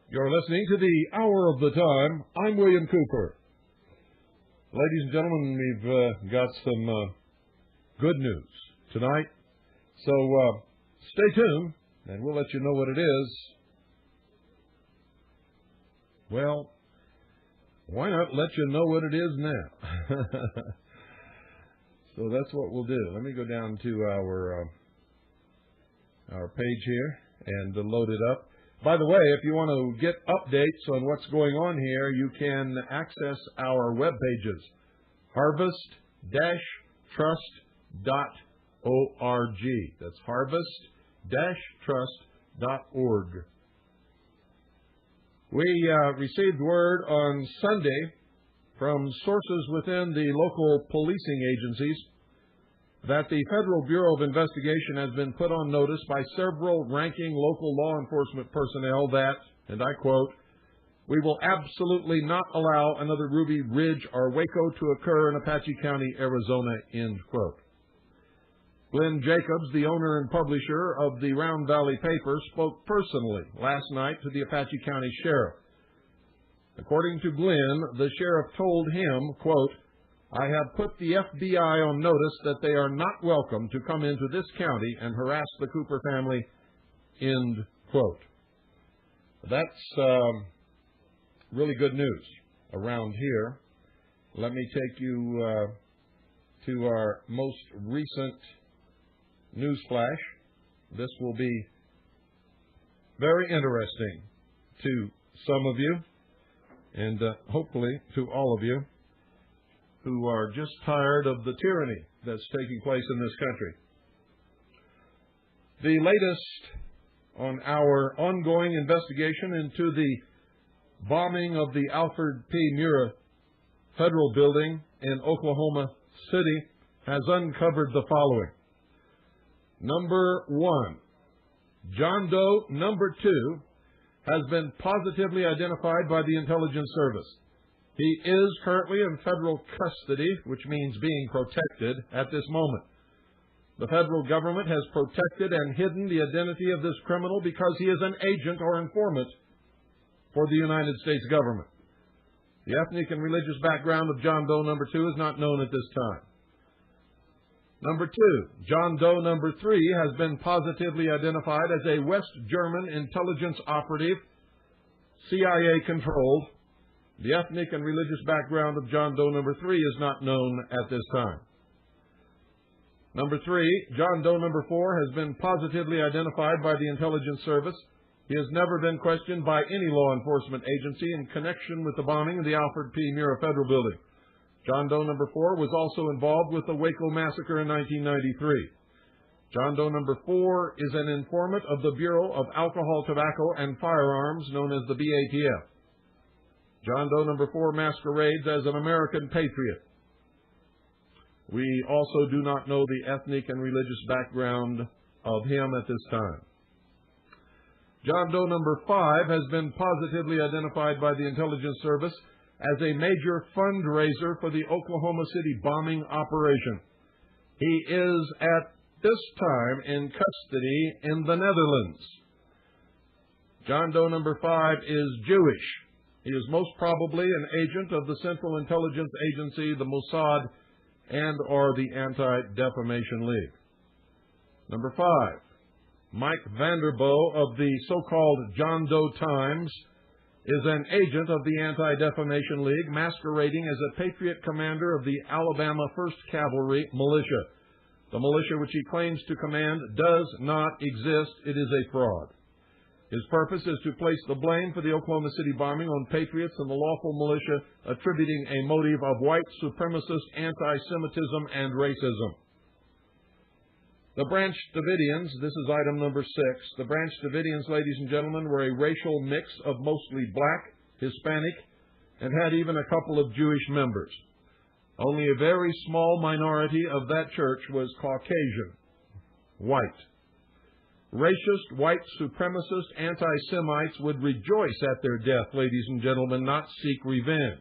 You're listening to the Hour of the Time. I'm William Cooper. Ladies and gentlemen, we've got some good news tonight. So stay tuned, and we'll let you know what it is. Well, why not let you know what it is now? So that's what we'll do. Let me go down to our page here and load it up. By the way, if you want to get updates on what's going on here, you can access our web pages, harvest-trust.org. That's harvest-trust.org. We received word on Sunday from sources within the local policing agencies that the Federal Bureau of Investigation has been put on notice by several ranking local law enforcement personnel that, and I quote, "We will absolutely not allow another Ruby Ridge or Waco to occur in Apache County, Arizona," end quote. Glenn Jacobs, the owner and publisher of the Round Valley paper, spoke personally last night to the Apache County Sheriff. According to Glenn, the sheriff told him, quote, "I have put the FBI on notice that they are not welcome to come into this county and harass the Cooper family," end quote. That's really good news around here. Let me take you to our most recent news flash. This will be very interesting to some of you, and hopefully to all of you who are just tired of the tyranny that's taking place in this country. The latest on our ongoing investigation into the bombing of the Alfred P. Murrah Federal Building in Oklahoma City has uncovered the following. Number one, John Doe number 2 has been positively identified by the Intelligence Service. He is currently in federal custody, which means being protected at this moment. The federal government has protected and hidden the identity of this criminal because he is an agent or informant for the United States government. The ethnic and religious background of John Doe number 2 is not known at this time. Number 2, John Doe number 3 has been positively identified as a West German intelligence operative, CIA-controlled. The ethnic and religious background of John Doe number 3 is not known at this time. Number 3, John Doe number 4 has been positively identified by the Intelligence Service. He has never been questioned by any law enforcement agency in connection with the bombing of the Alfred P. Murrah Federal Building. John Doe number 4 was also involved with the Waco massacre in 1993. John Doe number 4 is an informant of the Bureau of Alcohol, Tobacco, and Firearms, known as the BATF. John Doe number 4 masquerades as an American patriot. We also do not know the ethnic and religious background of him at this time. John Doe number 5 has been positively identified by the Intelligence Service as a major fundraiser for the Oklahoma City bombing operation. He is at this time in custody in the Netherlands. John Doe number 5 is Jewish. He is most probably an agent of the Central Intelligence Agency, the Mossad, and or the Anti-Defamation League. Number 5, Mike Vanderboe of the so-called John Doe Times is an agent of the Anti-Defamation League masquerading as a patriot commander of the Alabama 1st Cavalry Militia. The militia which he claims to command does not exist. It is a fraud. His purpose is to place the blame for the Oklahoma City bombing on patriots and the lawful militia, attributing a motive of white supremacist anti-Semitism and racism. The Branch Davidians, this is item number 6. The Branch Davidians, ladies and gentlemen, were a racial mix of mostly black, Hispanic, and had even a couple of Jewish members. Only a very small minority of that church was Caucasian, white. Racist, white supremacist anti-Semites would rejoice at their death, ladies and gentlemen, not seek revenge.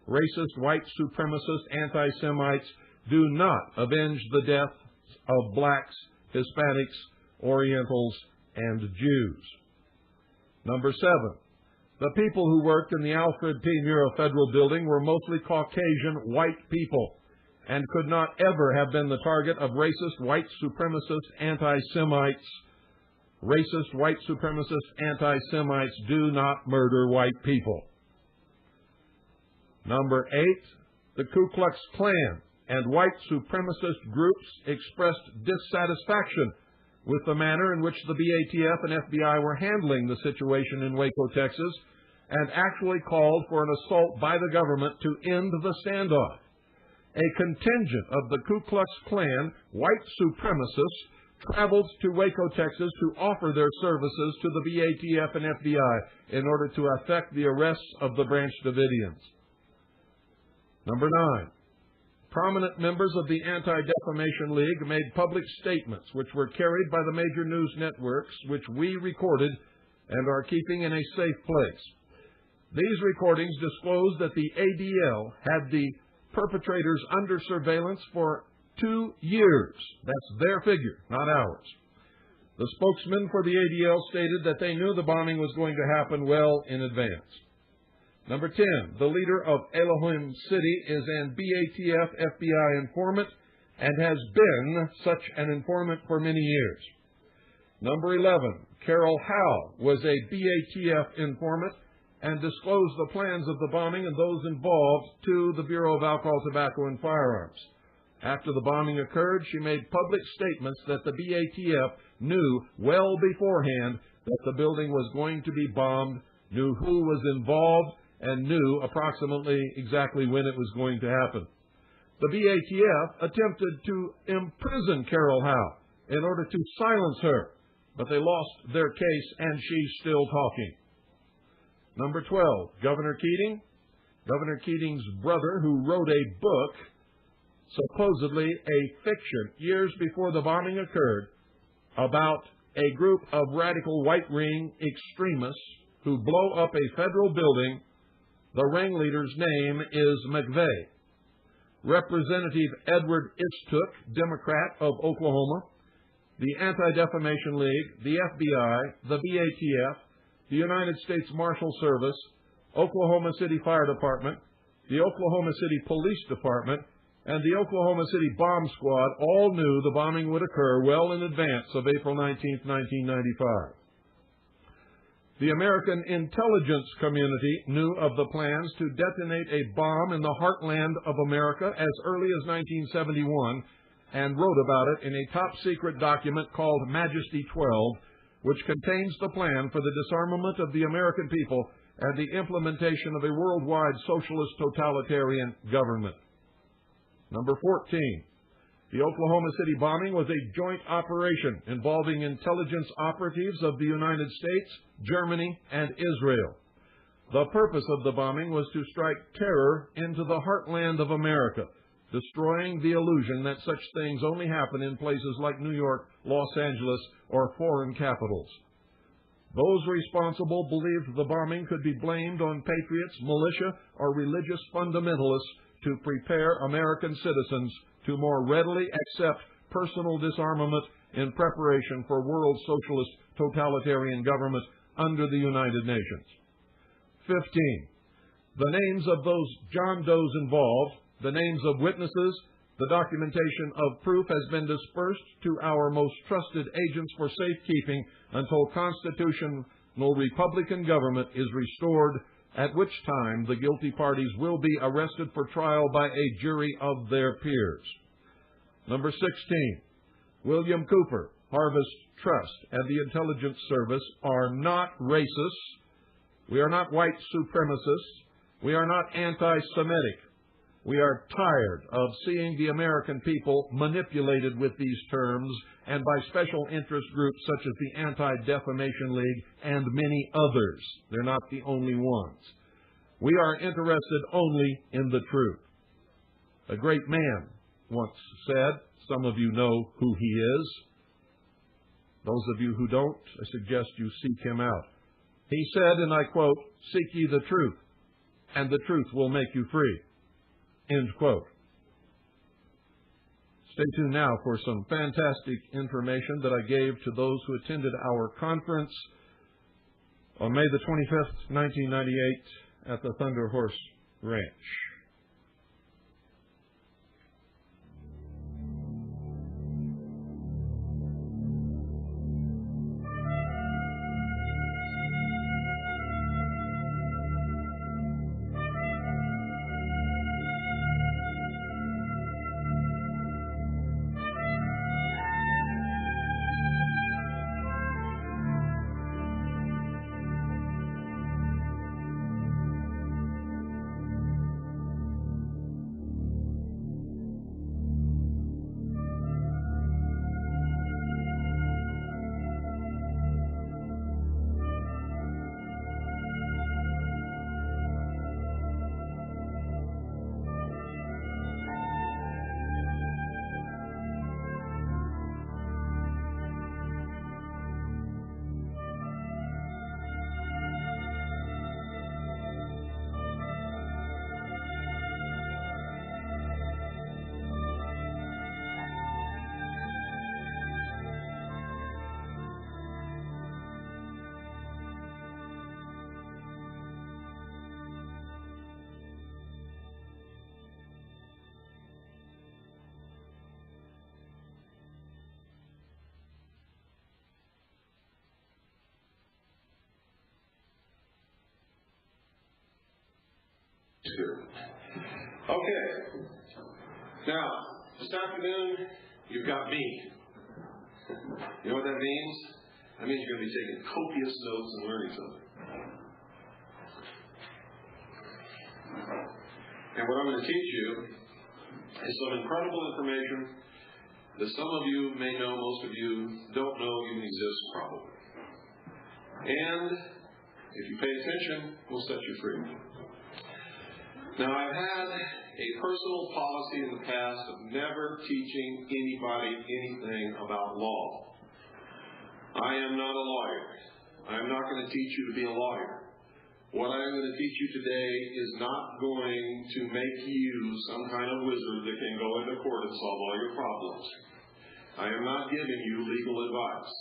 Racist, white supremacist anti-Semites do not avenge the death of blacks, Hispanics, Orientals, and Jews. Number 7. The people who worked in the Alfred P. Murrah Federal Building were mostly Caucasian white people and could not ever have been the target of racist, white supremacist anti-Semites. Racist, white supremacist anti-Semites do not murder white people. Number 8. The Ku Klux Klan and white supremacist groups expressed dissatisfaction with the manner in which the BATF and FBI were handling the situation in Waco, Texas, and actually called for an assault by the government to end the standoff. A contingent of the Ku Klux Klan white supremacists traveled to Waco, Texas to offer their services to the BATF and FBI in order to effect the arrests of the Branch Davidians. Number 9. Prominent members of the Anti-Defamation League made public statements which were carried by the major news networks, which we recorded and are keeping in a safe place. These recordings disclosed that the ADL had the perpetrators under surveillance for 2 years. That's their figure, not ours. The spokesman for the ADL stated that they knew the bombing was going to happen well in advance. Number 10, the leader of Elohim City is an BATF FBI informant and has been such an informant for many years. Number 11, Carol Howe was a BATF informant and disclosed the plans of the bombing and those involved to the Bureau of Alcohol, Tobacco, and Firearms. After the bombing occurred, she made public statements that the BATF knew well beforehand that the building was going to be bombed, knew who was involved, and knew approximately exactly when it was going to happen. The BATF attempted to imprison Carol Howe in order to silence her, but they lost their case and she's still talking. Number 12, Governor Keating. Governor Keating's brother, who wrote a book, supposedly a fiction, years before the bombing occurred, about a group of radical right-wing extremists who blow up a federal building. The ringleader's name is McVeigh. Representative Edward Istook, Democrat of Oklahoma, the Anti-Defamation League, the FBI, the BATF, the United States Marshal Service, Oklahoma City Fire Department, the Oklahoma City Police Department, and the Oklahoma City Bomb Squad all knew the bombing would occur well in advance of April 19, 1995. The American intelligence community knew of the plans to detonate a bomb in the heartland of America as early as 1971 and wrote about it in a top-secret document called Majesty 12, which contains the plan for the disarmament of the American people and the implementation of a worldwide socialist totalitarian government. Number 14. The Oklahoma City bombing was a joint operation involving intelligence operatives of the United States, Germany, and Israel. The purpose of the bombing was to strike terror into the heartland of America, destroying the illusion that such things only happen in places like New York, Los Angeles, or foreign capitals. Those responsible believed the bombing could be blamed on patriots, militia, or religious fundamentalists to prepare American citizens to more readily accept personal disarmament in preparation for world socialist totalitarian government under the United Nations. 15. The names of those John Does involved, the names of witnesses, the documentation of proof has been dispersed to our most trusted agents for safekeeping until Constitution no Republican government is restored, at which time the guilty parties will be arrested for trial by a jury of their peers. Number 16, William Cooper, Harvest Trust, and the Intelligence Service are not racists. We are not white supremacists. We are not anti-Semitic. We are tired of seeing the American people manipulated with these terms and by special interest groups such as the Anti-Defamation League and many others. They're not the only ones. We are interested only in the truth. A great man once said, some of you know who he is. Those of you who don't, I suggest you seek him out. He said, and I quote, "Seek ye the truth, and the truth will make you free." End quote. Stay tuned now for some fantastic information that I gave to those who attended our conference on May the 25th, 1998 at the Thunder Horse Ranch. Okay. Now, this afternoon, you've got me. You know what that means? That means you're going to be taking copious notes and learning something. And what I'm going to teach you is some incredible information that some of you may know, most of you don't know even exists probably. And if you pay attention, we'll set you free. Now, I've had a personal policy in the past of never teaching anybody anything about law. I am not a lawyer. I'm not going to teach you to be a lawyer. What I'm going to teach you today is not going to make you some kind of wizard that can go into court and solve all your problems. I am not giving you legal advice.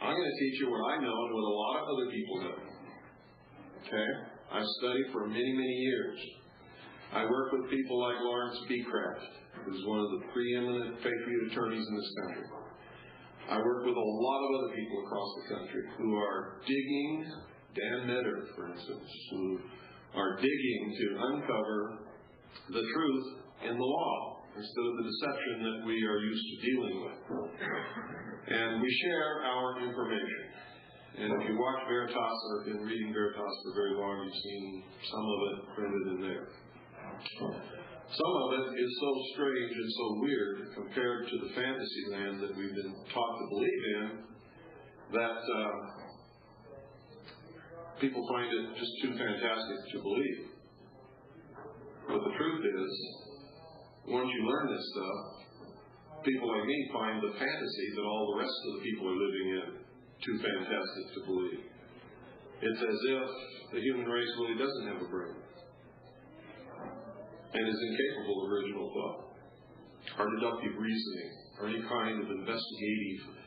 I'm going to teach you what I know and what a lot of other people know. Okay? I've studied for many, many years. I work with people like Lawrence B. Kraft, who's one of the preeminent patriot attorneys in this country. I work with a lot of other people across the country who are digging, Dan Metter, for instance, who are digging to uncover the truth in the law instead of the deception that we are used to dealing with. And we share our information. And if you watch Veritas or have been reading Veritas for very long, you've seen some of it printed in there. Some of it is so strange and so weird compared to the fantasy land that we've been taught to believe in that people find it just too fantastic to believe. But the truth is, once you learn this stuff, people like me find the fantasy that all the rest of the people are living in too fantastic to believe. It's as if the human race really doesn't have a brain and is incapable of original thought, or deductive reasoning, or any kind of investigative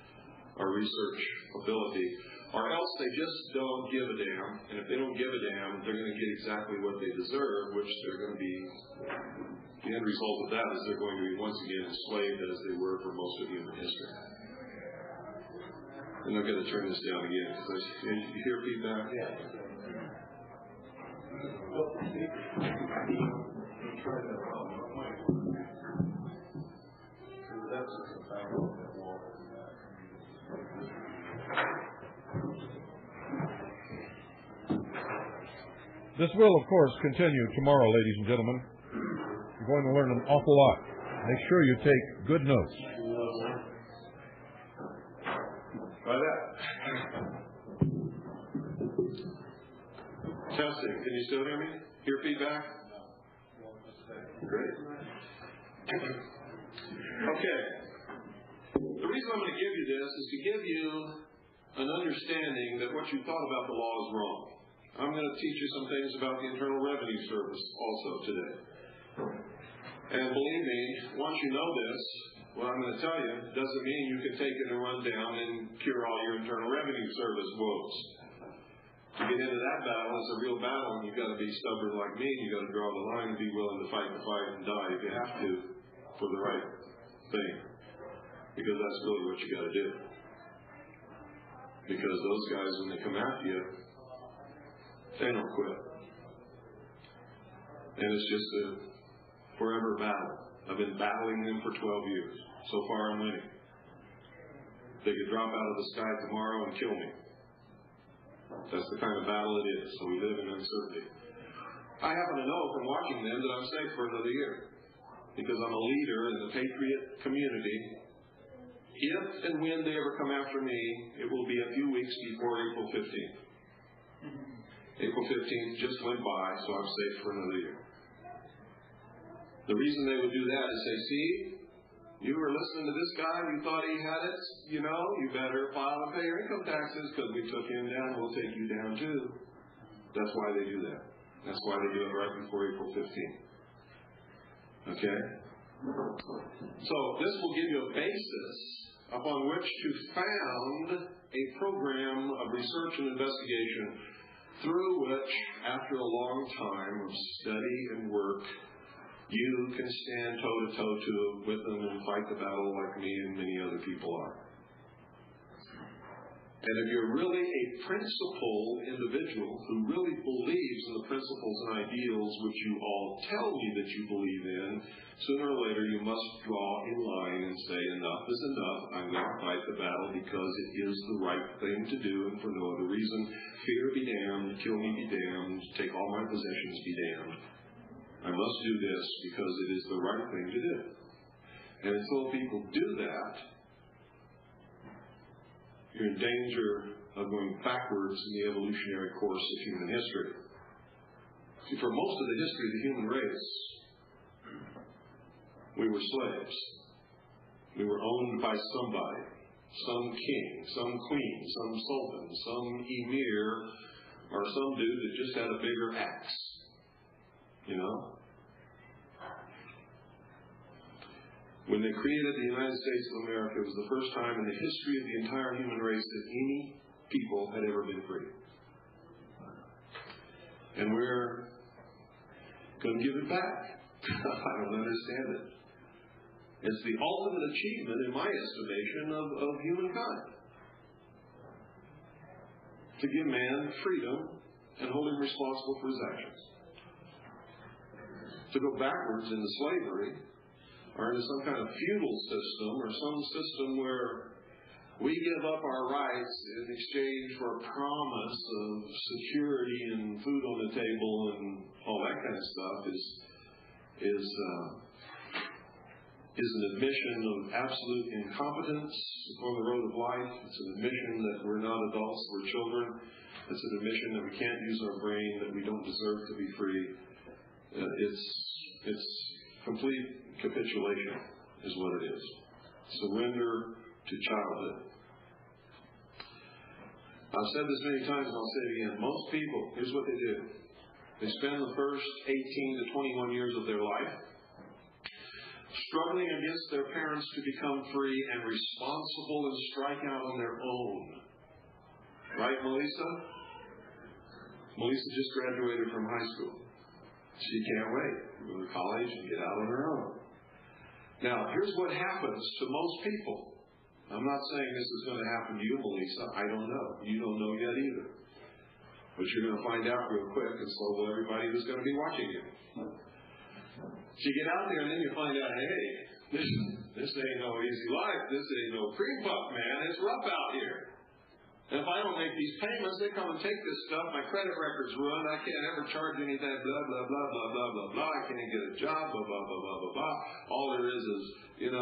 or research ability, or else they just don't give a damn, and if they don't give a damn, they're going to get exactly what they deserve, which they're going to be, the end result of that is they're going to be once again enslaved as they were for most of human history. And I've got to turn this down again because you hear feedback? Yeah. This will, of course, continue tomorrow, ladies and gentlemen. You're going to learn an awful lot. Make sure you take good notes. Try that. Testing. Can you still hear me? Hear feedback? Great. Okay. The reason I'm going to give you this is to give you an understanding that what you thought about the law is wrong. I'm going to teach you some things about the Internal Revenue Service also today. And believe me, once you know this, what I'm going to tell you doesn't mean you can take it and run down and cure all your Internal Revenue Service woes. To get into that battle is a real battle, and you've got to be stubborn like me. You've got to draw the line and be willing to fight the fight and die if you have to for the right thing. Because that's really what you got to do. Because those guys, when they come after you, they don't quit. And it's just a forever battle. I've been battling them for 12 years. So far I'm winning. They could drop out of the sky tomorrow and kill me. That's the kind of battle it is. So we live in uncertainty. I happen to know from watching them that I'm safe for another year. Because I'm a leader in the patriot community. If and when they ever come after me, it will be a few weeks before April 15th. April 15th just went by, so I'm safe for another year. The reason they would do that is say, see, you were listening to this guy, you thought he had it, you better file and pay your income taxes because we took him down, we'll take you down too. That's why they do that. That's why they do it right before April 15th. Okay? So this will give you a basis upon which to found a program of research and investigation through which, after a long time of study and work, you can stand toe-to-toe with them and fight the battle like me and many other people are. And if you're really a principled individual who really believes in the principles and ideals which you all tell me that you believe in, sooner or later you must draw a line and say, enough is enough. I'm going to fight the battle because it is the right thing to do and for no other reason. Fear be damned, kill me be damned, take all my possessions be damned. I must do this because it is the right thing to do. And until people do that, you're in danger of going backwards in the evolutionary course of human history. See, for most of the history of the human race, we were slaves. We were owned by somebody, some king, some queen, some sultan, some emir, or some dude that just had a bigger axe. When they created the United States of America, it was the first time in the history of the entire human race that any people had ever been free. And we're going to give it back. I don't understand it. It's the ultimate achievement, in my estimation, of humankind. To give man freedom and hold him responsible for his actions. To go backwards into slavery, or into some kind of feudal system, or some system where we give up our rights in exchange for a promise of security and food on the table and all that kind of stuff, is an admission of absolute incompetence on the road of life. It's an admission that we're not adults, we're children. It's an admission that we can't use our brain, that we don't deserve to be free. It's complete capitulation is what it is. Surrender to childhood. I've said this many times and I'll say it again. Most people, here's what they do. They spend the first 18 to 21 years of their life struggling against their parents to become free and responsible and strike out on their own. Right, Melissa? Melissa just graduated from high school. She can't wait to go to college and get out on her own. Now, here's what happens to most people. I'm not saying this is going to happen to you, Melissa. I don't know. You don't know yet either. But you're going to find out real quick, and so will everybody who's going to be watching you. So you get out there, and then you find out, hey, this ain't no easy life. This ain't no cream puff, man. It's rough out here. And if I don't make these payments, they come and take this stuff. My credit record's ruined. I can't ever charge anything. Blah, blah, blah, blah, blah, blah, blah. I can't get a job. Blah, blah, blah, blah, blah, blah. All there is, and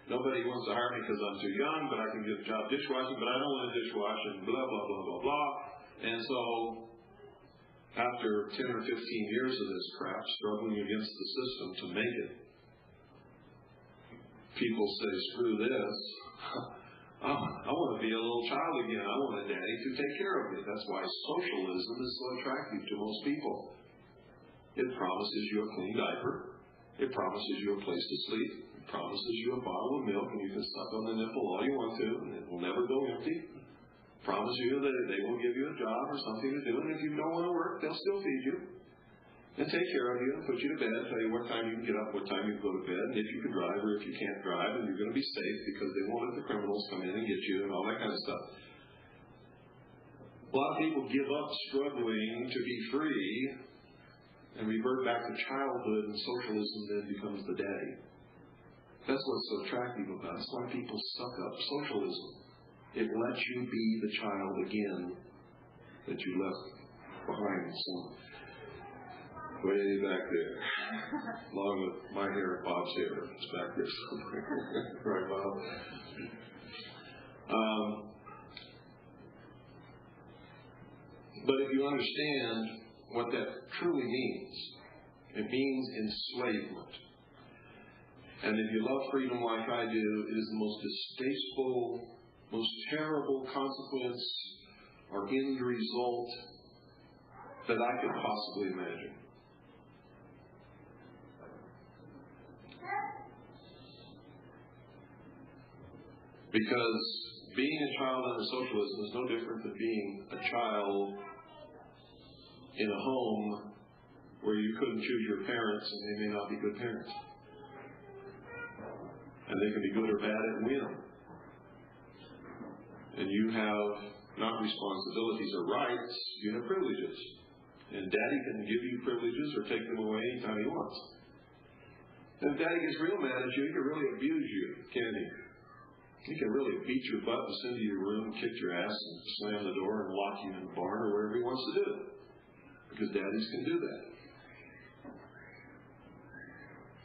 nobody wants to hire me because I'm too young, but I can get a job dishwashing, but I don't want to dishwash, and blah, blah, blah, blah, blah. And so, after 10 or 15 years of this crap, struggling against the system to make it, people say, screw this. I want to be a little child again. I want a daddy to take care of me. That's why socialism is so attractive to most people. It promises you a clean diaper. It promises you a place to sleep. It promises you a bottle of milk, and you can suck on the nipple all you want to, and it will never go empty. Promise you that they will give you a job or something to do, and if you don't want to work, they'll still feed you and take care of you and put you to bed, tell you what time you can get up, what time you can go to bed, and if you can drive or if you can't drive, and you're going to be safe because they won't let the criminals come in and get you and all that kind of stuff. A lot of people give up struggling to be free and revert back to childhood, and socialism then becomes the daddy. That's what's so attractive about it. That's why people suck up socialism. It lets you be the child again that you left behind. So, way back there, along with my hair and Bob's hair. It's back there somewhere. Right, Bob? But if you understand what that truly means, it means enslavement. And if you love freedom like I do, it is the most distasteful, most terrible consequence or end result that I could possibly imagine. Because being a child under socialism is no different than being a child in a home where you couldn't choose your parents and they may not be good parents. And they can be good or bad at whim. And you have not responsibilities or rights, you have privileges. And Daddy can give you privileges or take them away anytime he wants. And if Daddy gets real mad at you, he can really abuse you, can't he? He can really beat your butt and send you to your room, kick your ass, and slam the door and lock you in the barn or wherever he wants to do. Because daddies can do that.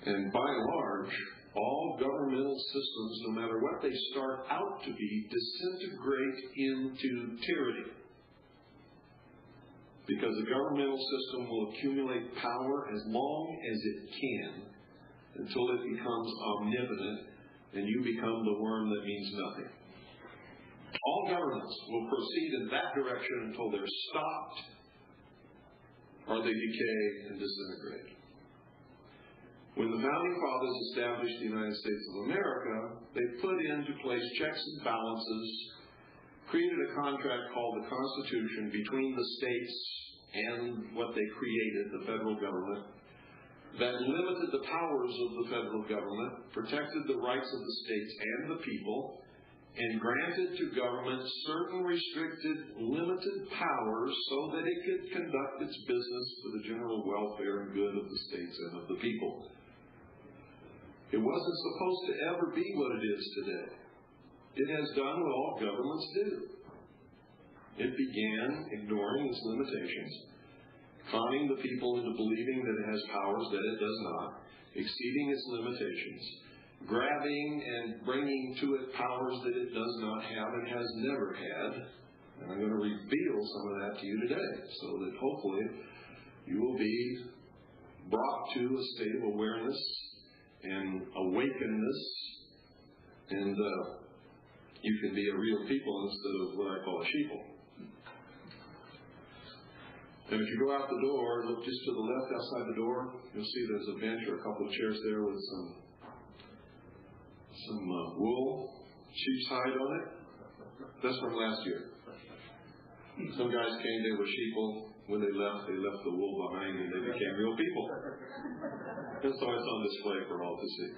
And by and large, all governmental systems, no matter what they start out to be, disintegrate into tyranny. Because the governmental system will accumulate power as long as it can until it becomes omnipotent and you become the worm that means nothing. All governments will proceed in that direction until they're stopped or they decay and disintegrate. When the Founding Fathers established the United States of America, they put into place checks and balances, created a contract called the Constitution between the states and what they created, the federal government, that limited the powers of the federal government, protected the rights of the states and the people, and granted to government certain restricted, limited powers so that it could conduct its business for the general welfare and good of the states and of the people. It wasn't supposed to ever be what it is today. It has done what all governments do. It began ignoring its limitations, conning the people into believing that it has powers that it does not, exceeding its limitations, grabbing and bringing to it powers that it does not have and has never had. And I'm going to reveal some of that to you today so that hopefully you will be brought to a state of awareness and awakeness, and you can be a real people instead of what I call a sheeple. And if you go out the door, look just to the left outside the door, you'll see there's a bench or a couple of chairs there with some wool, sheep's hide on it. That's from last year. Some guys came, they were sheeple. When they left the wool behind and they became real people. And so it's on display for all to see.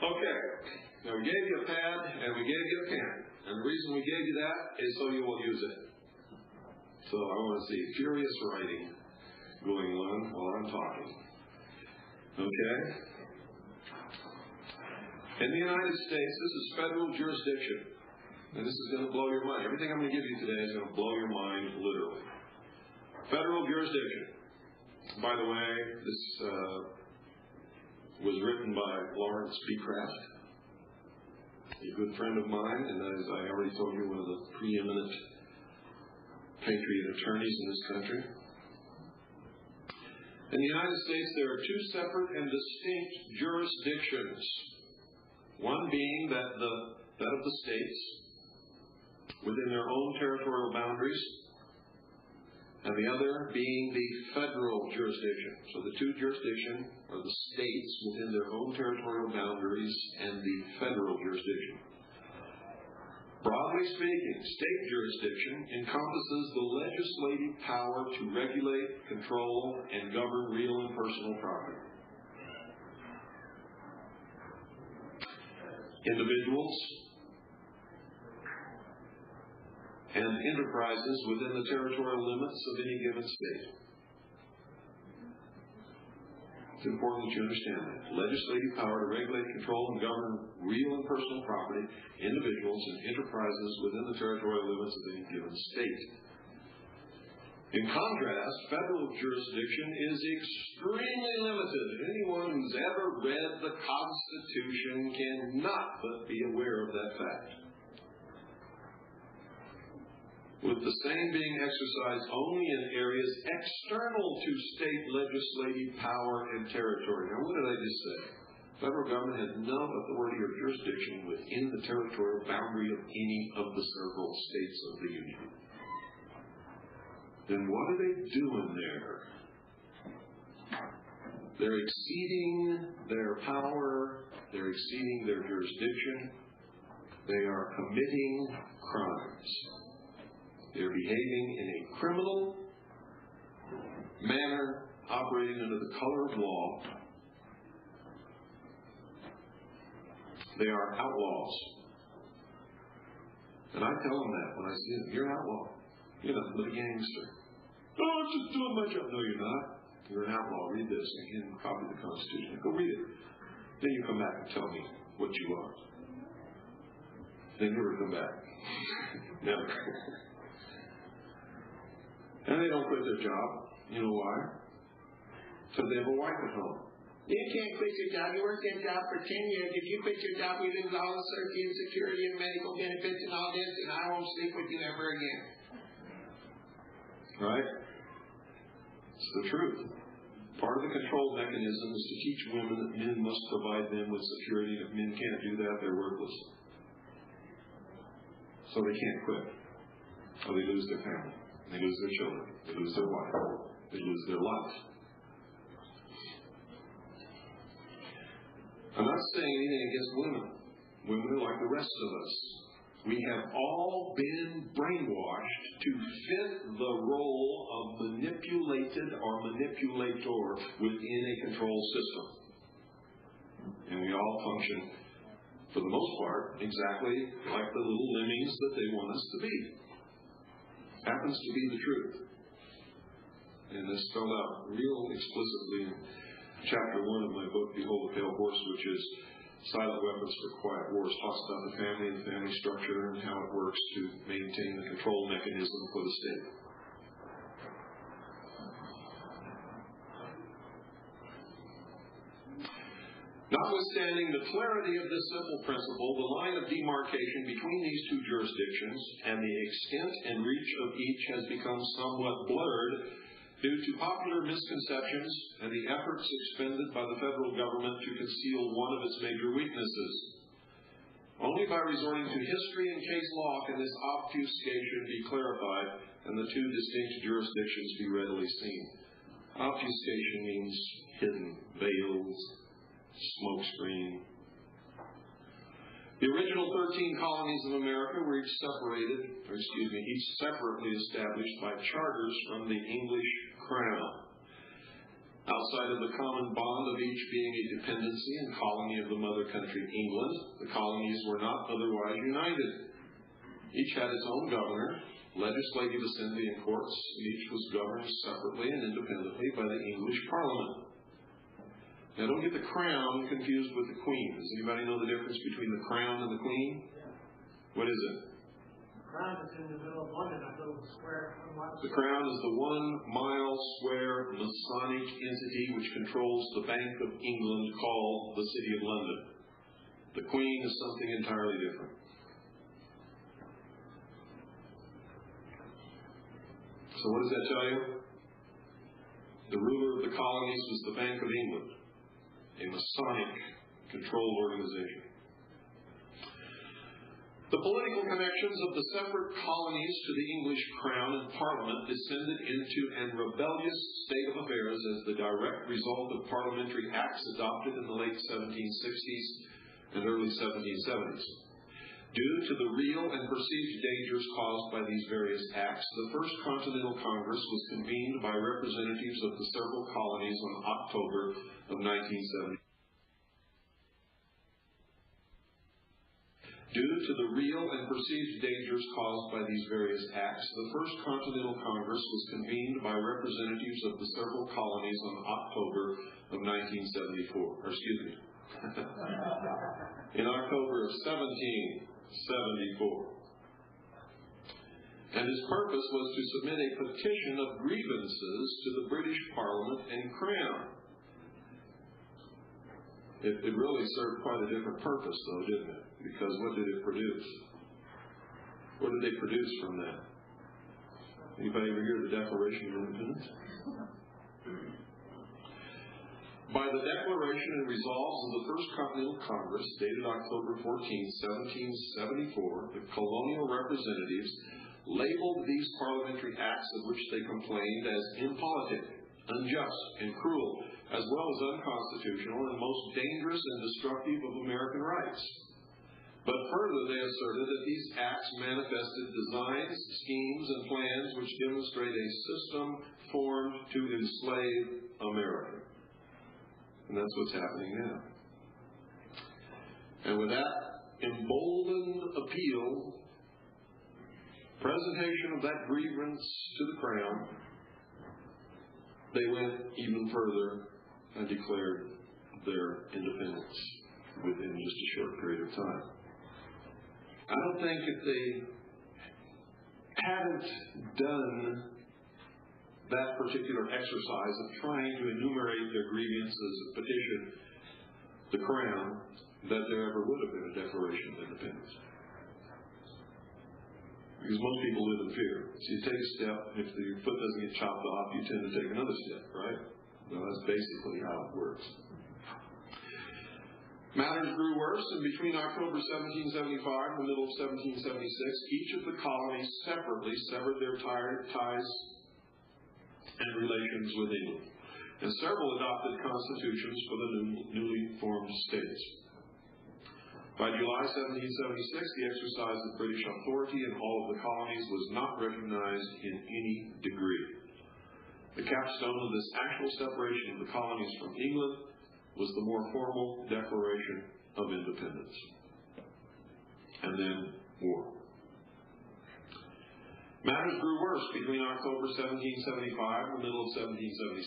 Okay. Now, we gave you a pad and we gave you a pen. And the reason we gave you that is so you will use it. So I want to see furious writing going on while I'm talking. Okay? In the United States, this is federal jurisdiction. And this is going to blow your mind. Everything I'm going to give you today is going to blow your mind, literally. Federal jurisdiction. By the way, this was written by Lawrence B. Kraft, a good friend of mine, and as I already told you, one of the preeminent patriot attorneys in this country. In the United States, there are two separate and distinct jurisdictions. One being that of the states within their own territorial boundaries, and the other being the federal jurisdiction. So the two jurisdictions are the states within their own territorial boundaries and the federal jurisdiction. Broadly speaking, state jurisdiction encompasses the legislative power to regulate, control, and govern real and personal property. Individuals and enterprises within the territorial limits of any given state. It's important that you understand that. Legislative power to regulate, control, and govern real and personal property, individuals, and enterprises within the territorial limits of any given state. In contrast, federal jurisdiction is extremely limited. Anyone who's ever read the Constitution cannot but be aware of that fact. With the same being exercised only in areas external to state legislative power and territory. Now, what did I just say? The federal government has no authority or jurisdiction within the territorial boundary of any of the several states of the Union. Then what are they doing there? They're exceeding their power, they're exceeding their jurisdiction, they are committing crimes. They're behaving in a criminal manner, operating under the color of law. They are outlaws. And I tell them that when I see them. You're an outlaw. You're nothing but a gangster. Oh, I'm just doing my job. No, you're not. You're an outlaw. Read this. And give them a copy of the Constitution. Go read it. Then you come back and tell me what you are. They never come back. Never. And they don't quit their job. You know why? Because they have a wife at home. You can't quit your job. You worked that job for 10 years. If you quit your job, you lose all the safety and security and medical benefits and all this, and I won't sleep with you ever again. Right? It's the truth. Part of the control mechanism is to teach women that men must provide them with security. If men can't do that, they're worthless. So they can't quit. Or they lose their family. They lose their children. They lose their wife. They lose their life. I'm not saying anything against women. Women are like the rest of us. We have all been brainwashed to fit the role of manipulated or manipulator within a control system. And we all function, for the most part, exactly like the little lemmings that they want us to be. Happens to be the truth. And it's spelled out real explicitly in chapter 1 of my book, Behold the Pale Horse, which is Silent Weapons for Quiet Wars. Talks about the family and the family structure and how it works to maintain the control mechanism for the state. Notwithstanding the clarity of this simple principle, the line of demarcation between these two jurisdictions and the extent and reach of each has become somewhat blurred due to popular misconceptions and the efforts expended by the federal government to conceal one of its major weaknesses. Only by resorting to history and case law can this obfuscation be clarified and the two distinct jurisdictions be readily seen. Obfuscation means hidden, veils, smokescreen. The original 13 colonies of America were each separately established by charters from the English Crown. Outside of the common bond of each being a dependency and colony of the mother country, England, the colonies were not otherwise united. Each had its own governor, legislative assembly and courts, and each was governed separately and independently by the English Parliament. Now, don't get the crown confused with the queen. Does anybody know the difference between the crown and the queen? What is it? The crown is in the middle of London, a little square. The crown is the 1 mile square Masonic entity which controls the Bank of England called the City of London. The queen is something entirely different. So what does that tell you? The ruler of the colonies was the Bank of England, a Masonic controlled organization. The political connections of the separate colonies to the English crown and Parliament descended into an rebellious state of affairs as the direct result of parliamentary acts adopted in the late 1760s and early 1770s. Due to the real and perceived dangers caused by these various acts, the First Continental Congress was convened by representatives of the several colonies on October of 1970. Due to the real and perceived dangers caused by these various acts, the First Continental Congress was convened by representatives of the several colonies on October of 1974. In October of 1774. And his purpose was to submit a petition of grievances to the British Parliament and Crown. It really served quite a different purpose, though, didn't it? Because what did it produce? What did they produce from that? Anybody ever hear the Declaration of Independence? By the declaration and resolves of the First Continental Congress, dated October 14, 1774, the colonial representatives labeled these parliamentary acts of which they complained as impolitic, unjust, and cruel, as well as unconstitutional and most dangerous and destructive of American rights. But further, they asserted that these acts manifested designs, schemes, and plans which demonstrate a system formed to enslave America. And that's what's happening now. And with that emboldened appeal, presentation of that grievance to the Crown, they went even further and declared their independence within just a short period of time. I don't think if they hadn't done that particular exercise of trying to enumerate their grievances and petition the Crown, that there ever would have been a Declaration of Independence. Because most people live in fear. So you take a step, if your foot doesn't get chopped off, you tend to take another step, right? Well, that's basically how it works. Matters grew worse, and between October 1775 and the middle of 1776, each of the colonies separately severed their ties and relations with England, and several adopted constitutions for the newly formed states. By July 1776, the exercise of British authority in all of the colonies was not recognized in any degree. The capstone of this actual separation of the colonies from England was the more formal Declaration of Independence. And then war. Matters grew worse between October 1775 and the middle of 1776.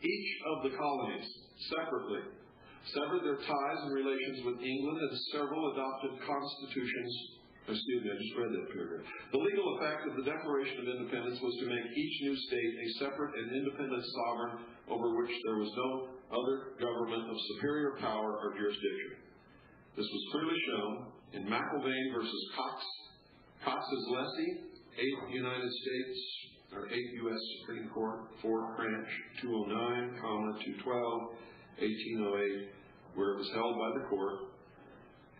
Each of the colonies, separately, severed their ties and relations with England, and several adopted constitutions. Excuse me, I just read that paragraph. The legal effect of the Declaration of Independence was to make each new state a separate and independent sovereign over which there was no other government of superior power or jurisdiction. This was clearly shown in McIlvaine versus Cox. Cox's lessee, 8th United States, or 8th U.S. Supreme Court, 4th Branch, 209, 212, 1808, where it was held by the court.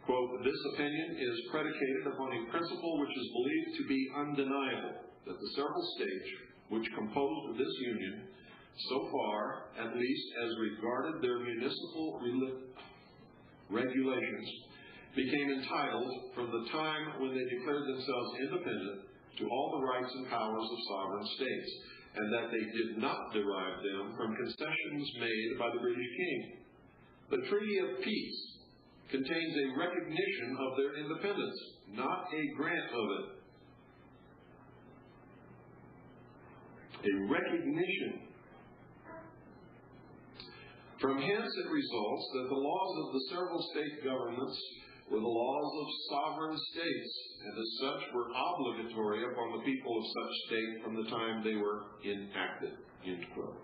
Quote, this opinion is predicated upon a principle which is believed to be undeniable, that the several states which composed this union, so far, at least as regarded their municipal regulations, became entitled, from the time when they declared themselves independent, to all the rights and powers of sovereign states, and that they did not derive them from concessions made by the British King. The Treaty of Peace contains a recognition of their independence, not a grant of it. A recognition. From hence it results that the laws of the several state governments were the laws of sovereign states, and as such were obligatory upon the people of such state from the time they were enacted. End quote.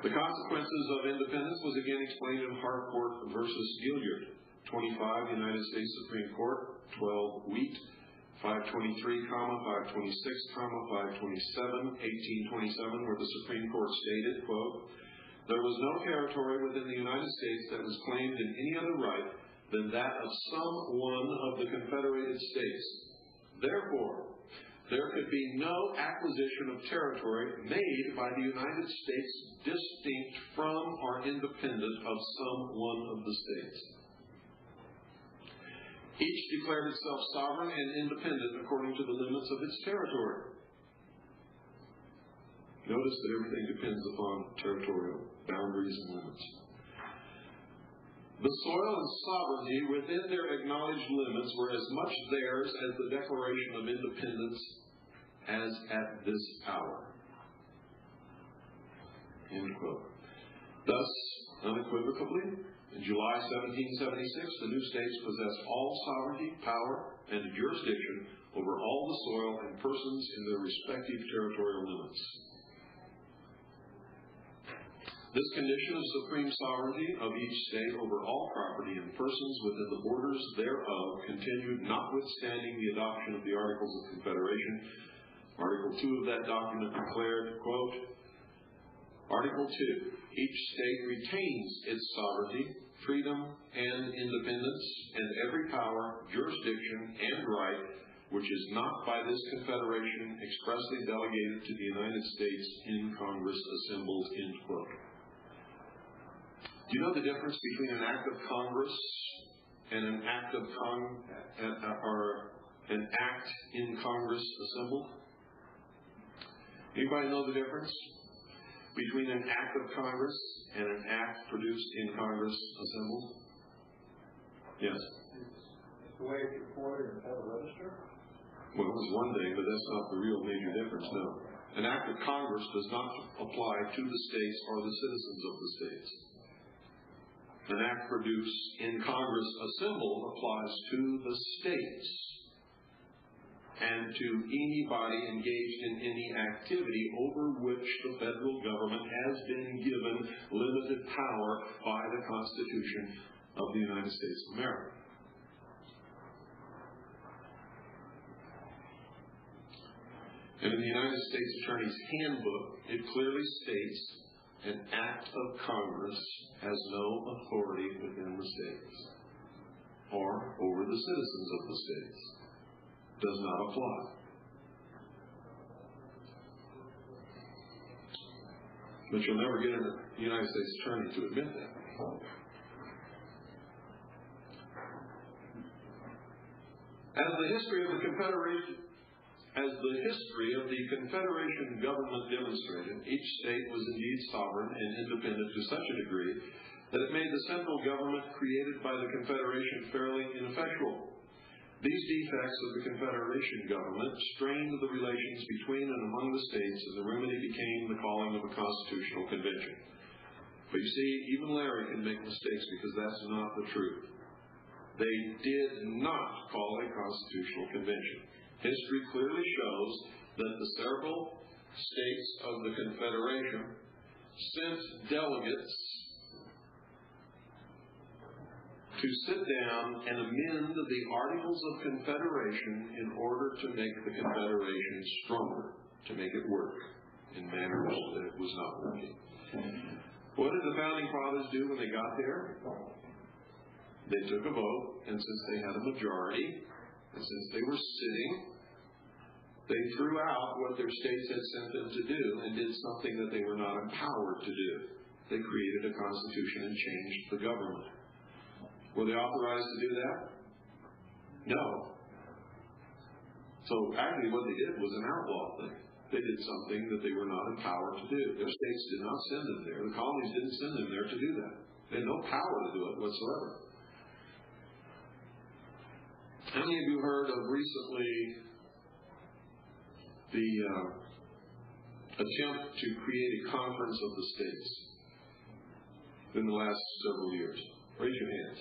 The consequences of independence was again explained in Harcourt versus Gilliard, 25, United States Supreme Court, 12, Wheat, 523, 526, 527, 1827, where the Supreme Court stated, quote, there was no territory within the United States that was claimed in any other right than that of some one of the Confederated States. Therefore, there could be no acquisition of territory made by the United States distinct from or independent of some one of the states. Each declared itself sovereign and independent according to the limits of its territory. Notice that everything depends upon territorial boundaries and limits. The soil and sovereignty within their acknowledged limits were as much theirs as the Declaration of Independence as at this hour. End quote. Thus, unequivocally, in July 1776, the new states possessed all sovereignty, power, and jurisdiction over all the soil and persons in their respective territorial limits. This condition of supreme sovereignty of each state over all property and persons within the borders thereof continued notwithstanding the adoption of the Articles of Confederation. Article 2 of that document declared, quote, Article 2, each state retains its sovereignty, freedom, and independence, and every power, jurisdiction, and right which is not by this Confederation expressly delegated to the United States in Congress assembled, end quote. Do you know the difference between an act of Congress and an act of an act in Congress assembled? Anybody know the difference between an act of Congress and an act produced in Congress assembled? Yes. It's the way it's recorded in the Federal Register? Well, it's one thing, but that's not the real major difference, no. An act of Congress does not apply to the states or the citizens of the states. An act produced in Congress assembled applies to the states and to anybody engaged in any activity over which the federal government has been given limited power by the Constitution of the United States of America. And in the United States Attorney's Handbook, it clearly states an act of Congress has no authority within the states or over the citizens of the states. Does not apply. But you'll never get a United States Attorney to admit that. As the history of the Confederation government demonstrated, each state was indeed sovereign and independent to such a degree that it made the central government created by the Confederation fairly ineffectual. These defects of the Confederation government strained the relations between and among the states, and the remedy became the calling of a constitutional convention. But you see, even Larry can make mistakes because that's not the truth. They did not call a constitutional convention. History clearly shows that the several states of the Confederation sent delegates to sit down and amend the Articles of Confederation in order to make the Confederation stronger, to make it work in manners that it was not working. What did the Founding Fathers do when they got there? They took a vote, and since they had a majority, and since they were sitting, they threw out what their states had sent them to do and did something that they were not empowered to do. They created a constitution and changed the government. Were they authorized to do that? No. So actually what they did was an outlaw thing. They did something that they were not empowered to do. Their states did not send them there. The colonies didn't send them there to do that. They had no power to do it whatsoever. How many of you heard of recently the attempt to create a conference of the states in the last several years? Raise your hands.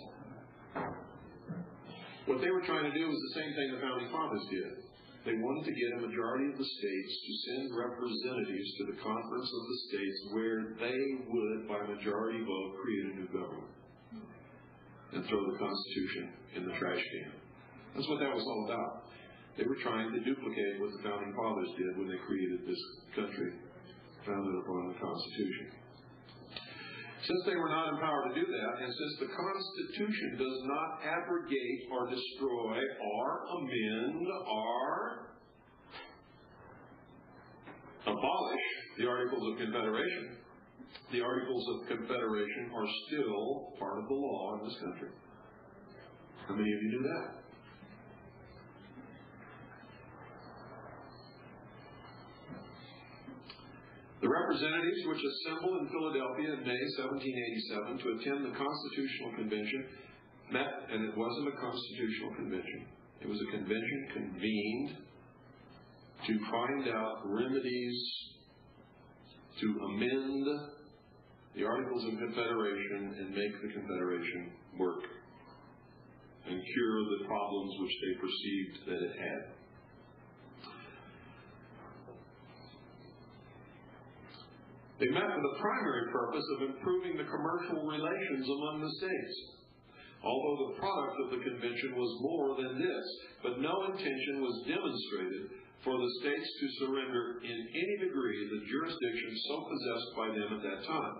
What they were trying to do was the same thing the Founding Fathers did. They wanted to get a majority of the states to send representatives to the conference of the states where they would, by majority vote, create a new government and throw the Constitution in the trash can. That's what that was all about. They were trying to duplicate what the Founding Fathers did when they created this country, founded upon the Constitution. Since they were not empowered to do that, and since the Constitution does not abrogate or destroy or amend or abolish the Articles of Confederation, the Articles of Confederation are still part of the law in this country. How many of you knew that? The representatives which assembled in Philadelphia in May 1787 to attend the Constitutional Convention met, and it wasn't a constitutional convention. It was a convention convened to find out remedies to amend the Articles of Confederation and make the Confederation work and cure the problems which they perceived that it had. They met for the primary purpose of improving the commercial relations among the states, although the product of the convention was more than this, but no intention was demonstrated for the states to surrender in any degree the jurisdiction so possessed by them at that time.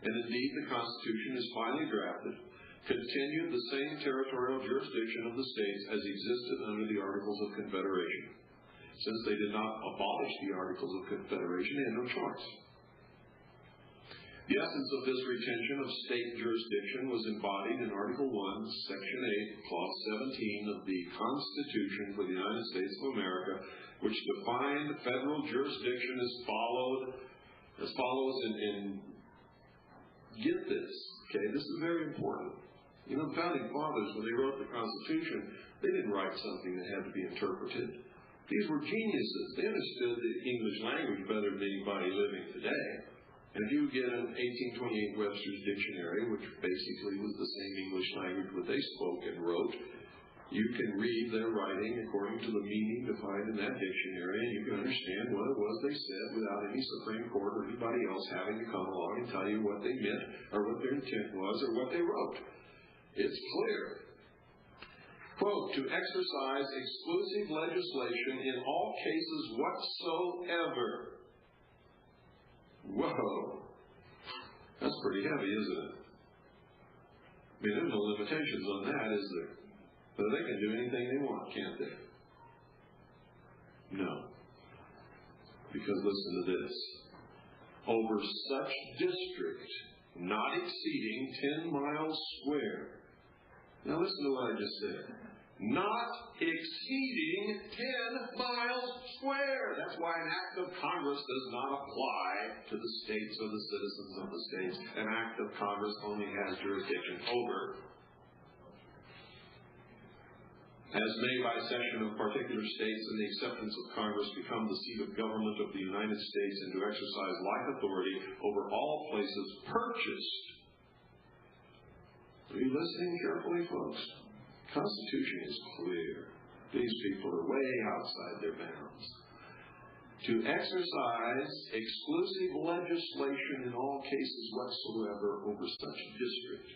And indeed, the Constitution is finally drafted, continued the same territorial jurisdiction of the states as existed under the Articles of Confederation. Since they did not abolish the Articles of Confederation, they had no choice. The essence of this retention of state jurisdiction was embodied in Article 1, Section 8, Clause 17 of the Constitution for the United States of America, which defined federal jurisdiction as follows, and get this, okay, this is very important. You know, the Founding Fathers, when they wrote the Constitution, they didn't write something that had to be interpreted. These were geniuses. They understood the English language better than anybody living today. And if you get an 1828 Webster's Dictionary, which basically was the same English language that they spoke and wrote, you can read their writing according to the meaning defined in that dictionary, and you can understand what it was they said without any Supreme Court or anybody else having to come along and tell you what they meant or what their intent was or what they wrote. It's clear. Quote, to exercise exclusive legislation in all cases whatsoever. Whoa. That's pretty heavy, isn't it? I mean, there's no limitations on that, is there? But they can do anything they want, can't they? No. Because listen to this. Over such district, not exceeding 10 miles square. Now listen to what I just said. Not exceeding 10 miles square. That's why an act of Congress does not apply to the states or the citizens of the states. An act of Congress only has jurisdiction over, as may by session of particular states and the acceptance of Congress become the seat of government of the United States, and to exercise like authority over all places purchased. Are you listening carefully, folks? Constitution is clear. These people are way outside their bounds. To exercise exclusive legislation in all cases whatsoever over such district,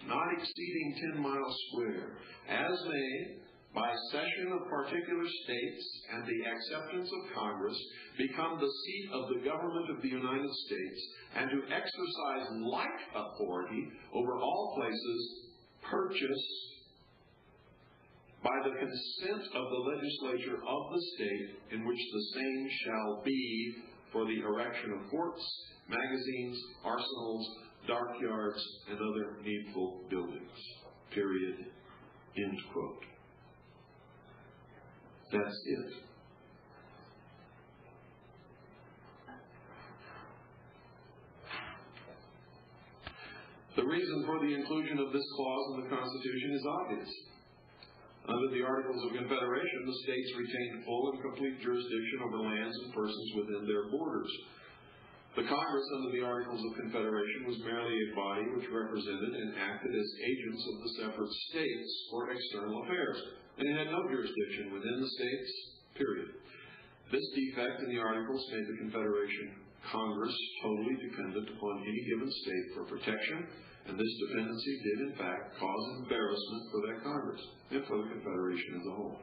not exceeding 10 miles square, as may, by session of particular states and the acceptance of Congress, become the seat of the government of the United States, and to exercise like authority over all places purchased by the consent of the legislature of the state in which the same shall be for the erection of forts, magazines, arsenals, dockyards, and other needful buildings. Period. End quote. That's it. The reason for the inclusion of this clause in the Constitution is obvious. Under the Articles of Confederation, the states retained full and complete jurisdiction over lands and persons within their borders. The Congress, under the Articles of Confederation, was merely a body which represented and acted as agents of the separate states for external affairs, and it had no jurisdiction within the states, period. This defect in the Articles made the Confederation Congress totally dependent upon any given state for protection, and this dependency did, in fact, cause embarrassment for that Congress and for the Confederation as a whole.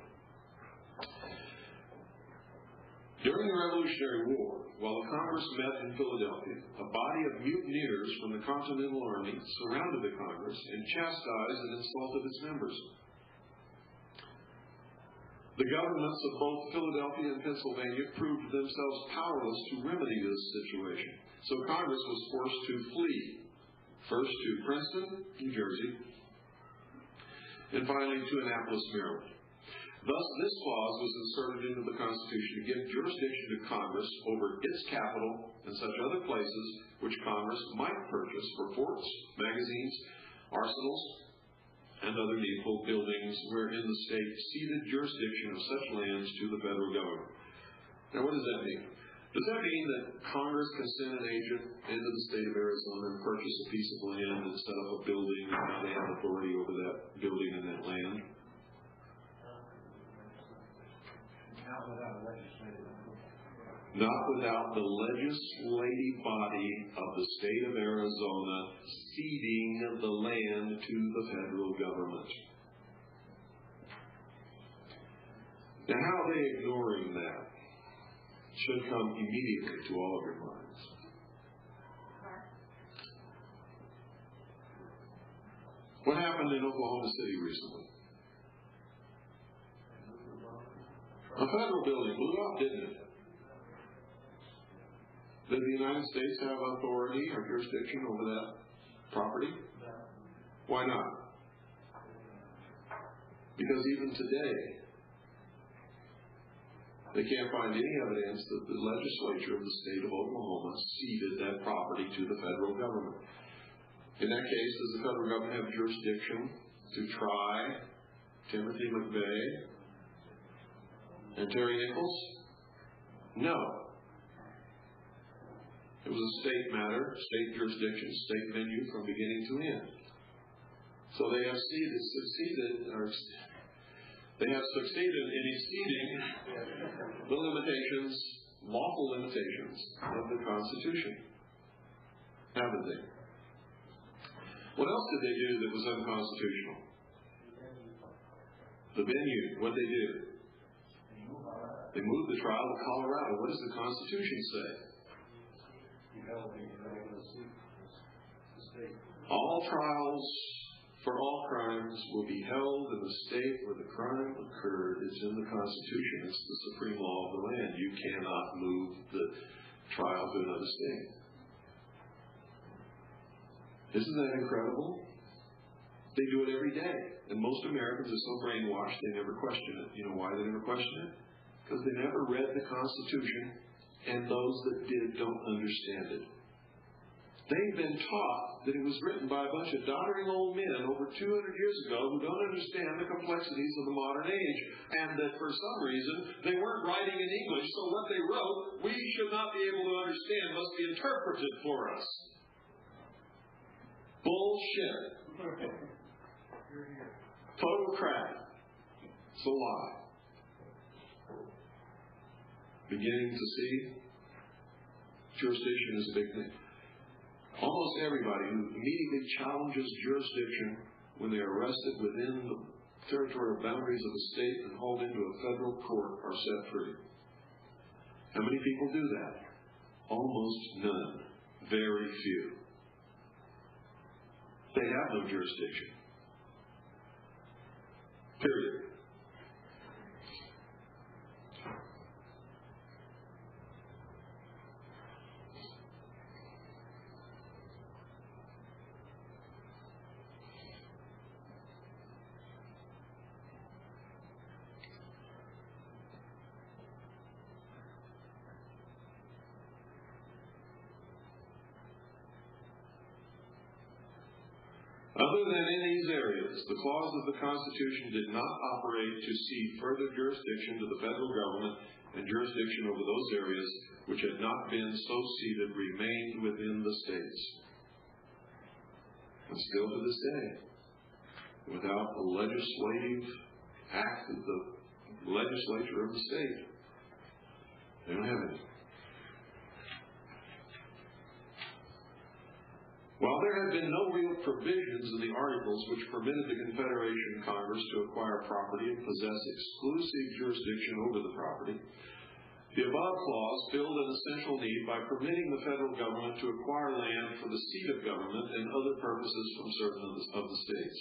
During the Revolutionary War, while the Congress met in Philadelphia, a body of mutineers from the Continental Army surrounded the Congress and chastised and insulted its members. The governments of both Philadelphia and Pennsylvania proved themselves powerless to remedy this situation, so Congress was forced to flee, first to Princeton, New Jersey, and finally to Annapolis, Maryland. Thus, this clause was inserted into the Constitution to give jurisdiction to Congress over its capital and such other places which Congress might purchase for forts, magazines, arsenals, and other needful buildings wherein the state ceded jurisdiction of such lands to the federal government. Now, what does that mean? Does that mean that Congress can send an agent into the state of Arizona and purchase a piece of land and set up a building, and now they have authority over that building and that land? Not without the legislative body of the state of Arizona ceding the land to the federal government. Now, how are they ignoring that? Should come immediately to all of your minds. What happened in Oklahoma City recently? A federal building blew up, didn't it? Did the United States have authority or jurisdiction over that property? Why not? Because even today, they can't find any evidence that the legislature of the state of Oklahoma ceded that property to the federal government. In that case, does the federal government have jurisdiction to try Timothy McVeigh and Terry Nichols? No. It was a state matter, state jurisdiction, state venue from beginning to end. So they have succeeded in exceeding the limitations, lawful limitations of the Constitution. Haven't they? What else did they do that was unconstitutional? The venue. What did they do? They moved the trial to Colorado. What does the Constitution say? All trials for all crimes will be held in the state where the crime occurred. It's in the Constitution. It's the supreme law of the land. You cannot move the trial to another state. Isn't that incredible? They do it every day. And most Americans are so brainwashed they never question it. You know why they never question it? Because they never read the Constitution, and those that did don't understand it. They've been taught that it was written by a bunch of doddering old men over 200 years ago who don't understand the complexities of the modern age, and that for some reason they weren't writing in English, so what they wrote, we should not be able to understand, must be interpreted for us. Bullshit. Total crap. It's a lie. Beginning to see jurisdiction is a big thing. Almost everybody who immediately challenges jurisdiction when they are arrested within the territorial boundaries of a state and hauled into a federal court are set free. How many people do that? Almost none. Very few. They have no jurisdiction. Period. Other than in these areas, the clause of the Constitution did not operate to cede further jurisdiction to the federal government, and jurisdiction over those areas which had not been so ceded remained within the states. And still to this day, without a legislative act of the legislature of the state, they don't have any. While there had been no real provisions in the Articles which permitted the Confederation Congress to acquire property and possess exclusive jurisdiction over the property, the above clause filled an essential need by permitting the federal government to acquire land for the seat of government and other purposes from certain of the states.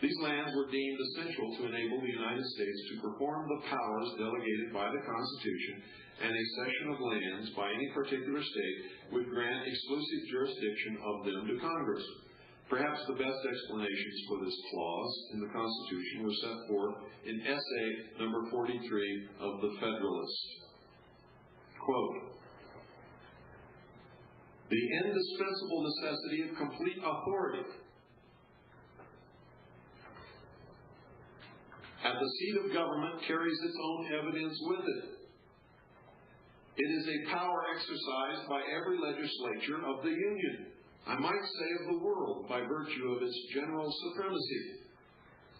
These lands were deemed essential to enable the United States to perform the powers delegated by the Constitution, and a cession of lands by any particular state would grant exclusive jurisdiction of them to Congress. Perhaps the best explanations for this clause in the Constitution were set forth in essay number 43 of the Federalist. Quote, "The indispensable necessity of complete authority at the seat of government carries its own evidence with it. It is a power exercised by every legislature of the Union, I might say of the world, by virtue of its general supremacy.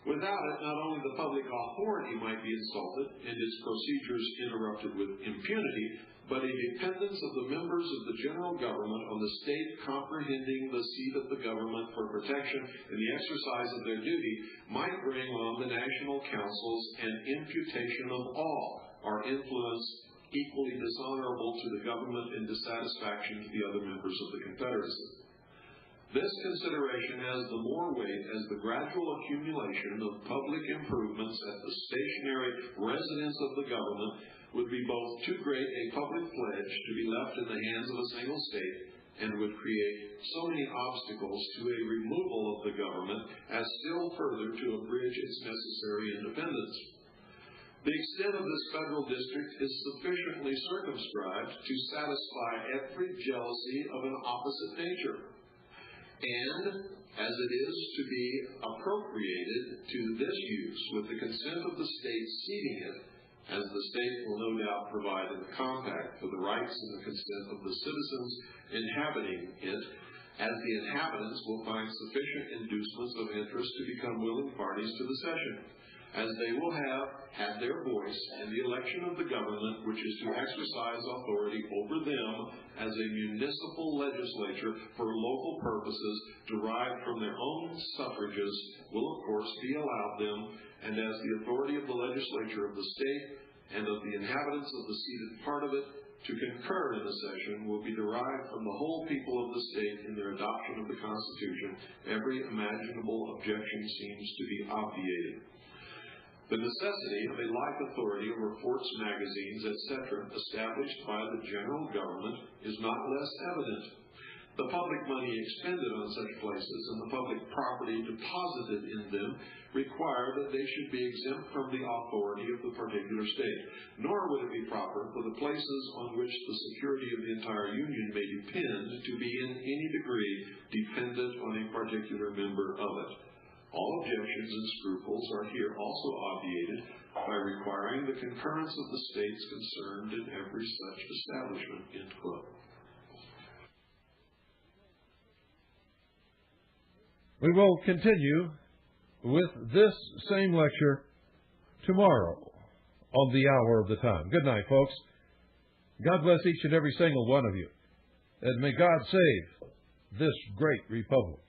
Without it, not only the public authority might be insulted and its procedures interrupted with impunity, but a dependence of the members of the general government on the state comprehending the seat of the government for protection and the exercise of their duty might bring on the national councils an imputation of awe or influence equally dishonorable to the government and dissatisfaction to the other members of the Confederacy. This consideration has the more weight as the gradual accumulation of public improvements at the stationary residence of the government would be both too great a public pledge to be left in the hands of a single state, and would create so many obstacles to a removal of the government as still further to abridge its necessary independence. The extent of this federal district is sufficiently circumscribed to satisfy every jealousy of an opposite nature. And, as it is to be appropriated to this use with the consent of the state ceding it, as the state will no doubt provide in the compact for the rights and the consent of the citizens inhabiting it, as the inhabitants will find sufficient inducements of interest to become willing parties to the cession, as they will have had their voice in the election of the government, which is to exercise authority over them as a municipal legislature for local purposes derived from their own suffrages, will of course be allowed them, and as the authority of the legislature of the state and of the inhabitants of the ceded part of it to concur in the session will be derived from the whole people of the state in their adoption of the Constitution, every imaginable objection seems to be obviated. The necessity of a like authority over forts, magazines, etc., established by the general government is not less evident. The public money expended on such places and the public property deposited in them require that they should be exempt from the authority of the particular state. Nor would it be proper for the places on which the security of the entire Union may depend to be in any degree dependent on a particular member of it. All objections and scruples are here also obviated by requiring the concurrence of the states concerned in every such establishment." End quote. We will continue with this same lecture tomorrow on the hour of the time. Good night, folks. God bless each and every single one of you. And may God save this great republic.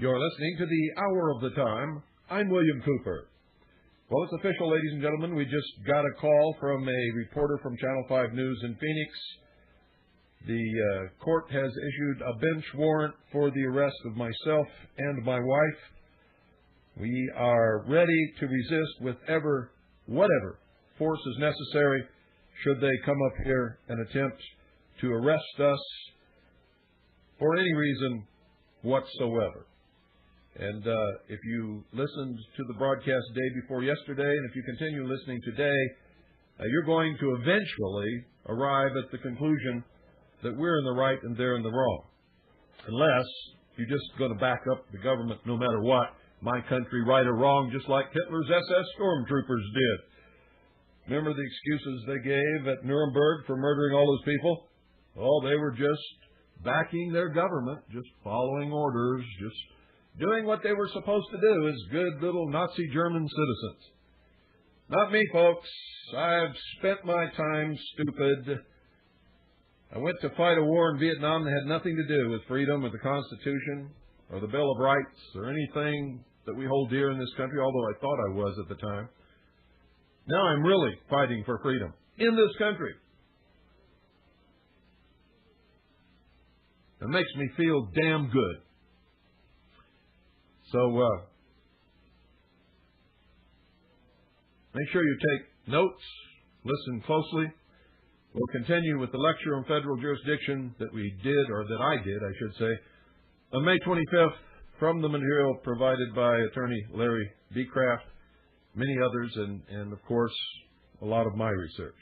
You're listening to the Hour of the Time. I'm William Cooper. Well, it's official, ladies and gentlemen. We just got a call from a reporter from Channel 5 News in Phoenix. The court has issued a bench warrant for the arrest of myself and my wife. We are ready to resist with whatever force is necessary should they come up here and attempt to arrest us for any reason whatsoever. And if you listened to the broadcast day before yesterday, and if you continue listening today, you're going to eventually arrive at the conclusion that we're in the right and they're in the wrong. Unless you're just going to back up the government no matter what, my country, right or wrong, just like Hitler's SS stormtroopers did. Remember the excuses they gave at Nuremberg for murdering all those people? Oh, they were just backing their government, just following orders, just doing what they were supposed to do as good little Nazi German citizens. Not me, folks. I've spent my time stupid. I went to fight a war in Vietnam that had nothing to do with freedom or the Constitution or the Bill of Rights or anything that we hold dear in this country, although I thought I was at the time. Now I'm really fighting for freedom in this country. It makes me feel damn good. So, make sure you take notes, listen closely. We'll continue with the lecture on federal jurisdiction that we did, or that I did, I should say, on May 25th from the material provided by Attorney Larry Beecraft, many others, and of course, a lot of my research.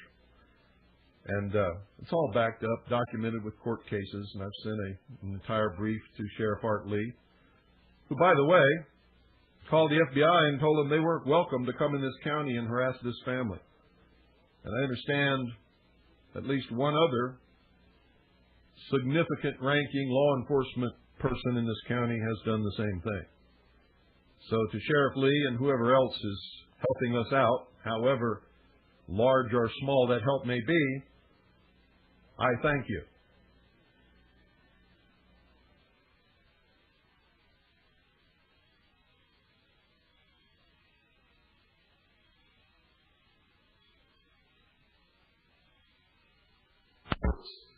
And it's all backed up, documented with court cases, and I've sent an entire brief to Sheriff Art Lee, who, by the way, called the FBI and told them they weren't welcome to come in this county and harass this family. And I understand at least one other significant ranking law enforcement person in this county has done the same thing. So to Sheriff Lee and whoever else is helping us out, however large or small that help may be, I thank you.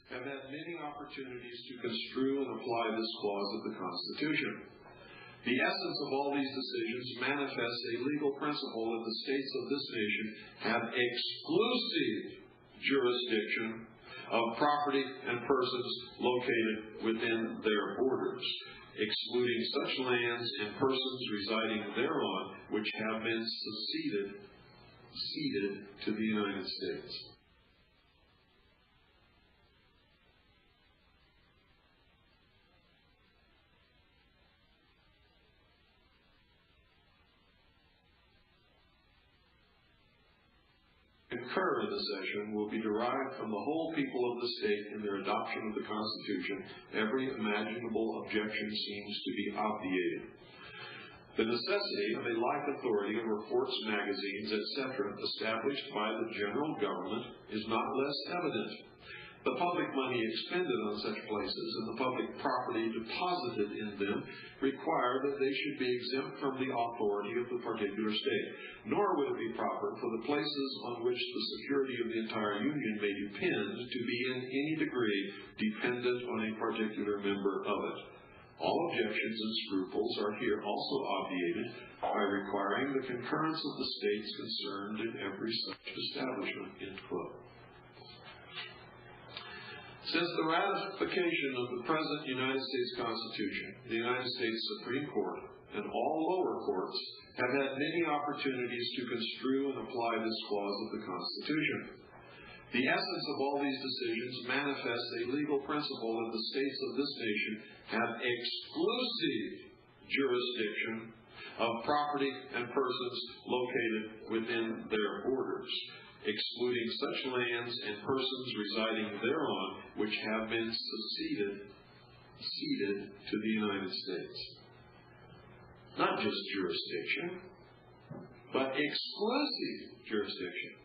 Have had many opportunities to construe and apply this clause of the Constitution. The essence of all these decisions manifests a legal principle that the states of this nation have exclusive jurisdiction of property and persons located within their borders, excluding such lands and persons residing thereon which have been ceded to the United States. Concur in the session will be derived from the whole people of the state in their adoption of the Constitution. Every imaginable objection seems to be obviated. The necessity of a like authority over courts, magazines, etc., established by the general government is not less evident. The public money expended on such places and the public property deposited in them require that they should be exempt from the authority of the particular state. Nor would it be proper for the places on which the security of the entire Union may depend to be in any degree dependent on a particular member of it. All objections and scruples are here also obviated by requiring the concurrence of the states concerned in every such establishment. End quote. Since the ratification of the present United States Constitution, the United States Supreme Court and all lower courts have had many opportunities to construe and apply this clause of the Constitution. The essence of all these decisions manifests a legal principle that the states of this nation have exclusive jurisdiction of property and persons located within their borders, excluding such lands and persons residing thereon which have been ceded to the United States. Not just jurisdiction, but exclusive jurisdiction.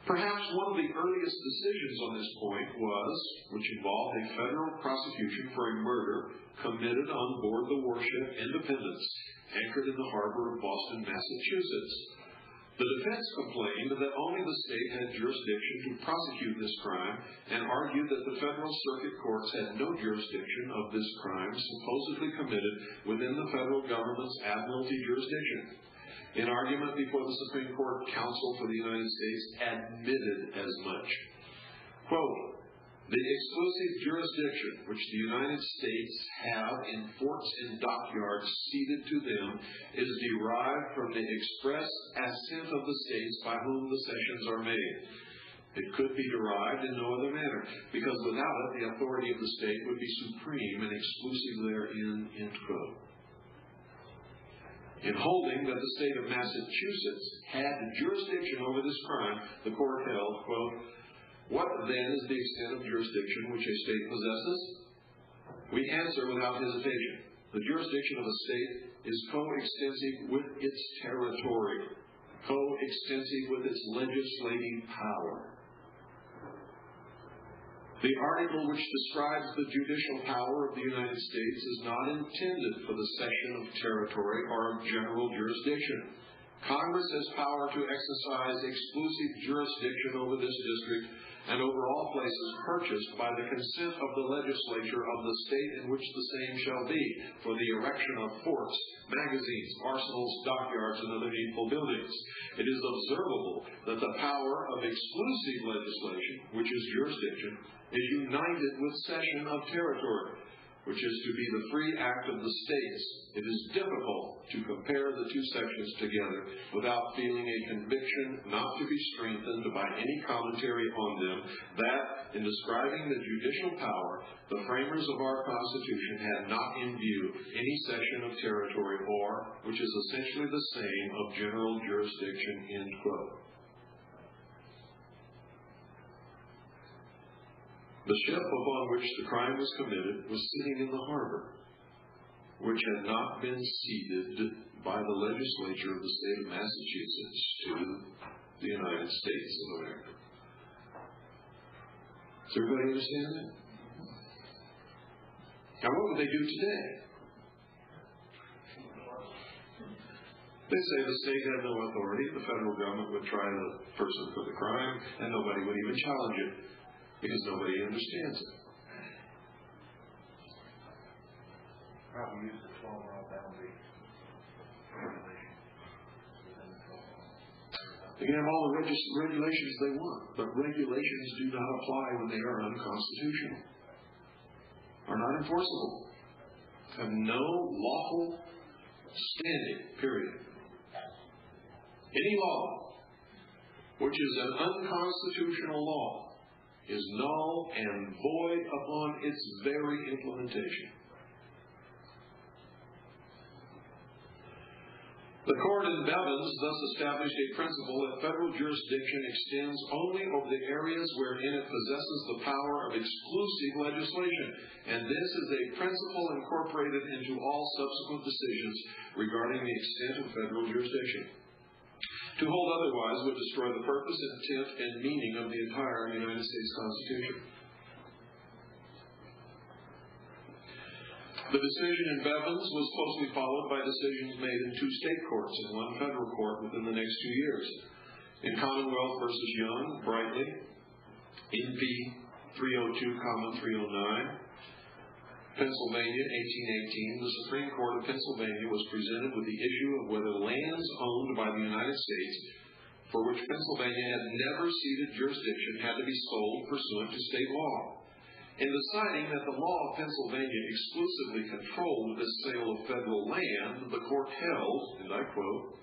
Perhaps one of the earliest decisions on this point which involved a federal prosecution for a murder committed on board the warship Independence, anchored in the harbor of Boston, Massachusetts. The defense complained that only the state had jurisdiction to prosecute this crime and argued that the federal circuit courts had no jurisdiction of this crime supposedly committed within the federal government's admiralty jurisdiction. In argument before the Supreme Court, counsel for the United States admitted as much. Quote, "The exclusive jurisdiction which the United States have in forts and dockyards ceded to them is derived from the express assent of the states by whom the cessions are made. It could be derived in no other manner, because without it the authority of the state would be supreme and exclusive therein," end quote. In holding that the state of Massachusetts had jurisdiction over this crime, the court held, quote, "What then is the extent of jurisdiction which a state possesses? We answer without hesitation. The jurisdiction of a state is coextensive with its territory, coextensive with its legislative power. The article which describes the judicial power of the United States is not intended for the cession of territory or of general jurisdiction. Congress has power to exercise exclusive jurisdiction over this district and over all places purchased by the consent of the legislature of the state in which the same shall be, for the erection of forts, magazines, arsenals, dockyards, and other needful buildings. It is observable that the power of exclusive legislation, which is jurisdiction, is united with cession of territory, which is to be the free act of the states. It is difficult to compare the two sections together without feeling a conviction not to be strengthened by any commentary on them that, in describing the judicial power, the framers of our Constitution had not in view any cession of territory or, which is essentially the same, of general jurisdiction," end quote. The ship upon which the crime was committed was sitting in the harbor, which had not been ceded by the legislature of the state of Massachusetts to the United States of America. Does everybody understand that? Now, what would they do today? They say the state had no authority, the federal government would try the person for the crime, and nobody would even challenge it, because nobody understands it. Probably use the 12-mile boundary regulation. They can have all the regulations they want, but regulations do not apply when they are unconstitutional, are not enforceable, have no lawful standing, period. Any law which is an unconstitutional law is null and void upon its very implementation. The court in Bevins thus established a principle that federal jurisdiction extends only over the areas wherein it possesses the power of exclusive legislation, and this is a principle incorporated into all subsequent decisions regarding the extent of federal jurisdiction. To hold otherwise would destroy the purpose, intent, and meaning of the entire United States Constitution. The decision in Bevins was closely followed by decisions made in 2 state courts and 1 federal court within the next 2 years. In Commonwealth v. Young, Brightly, NP 302, 309, Pennsylvania, 1818, the Supreme Court of Pennsylvania was presented with the issue of whether lands owned by the United States, for which Pennsylvania had never ceded jurisdiction, had to be sold pursuant to state law. In deciding that the law of Pennsylvania exclusively controlled this sale of federal land, the court held, and I quote,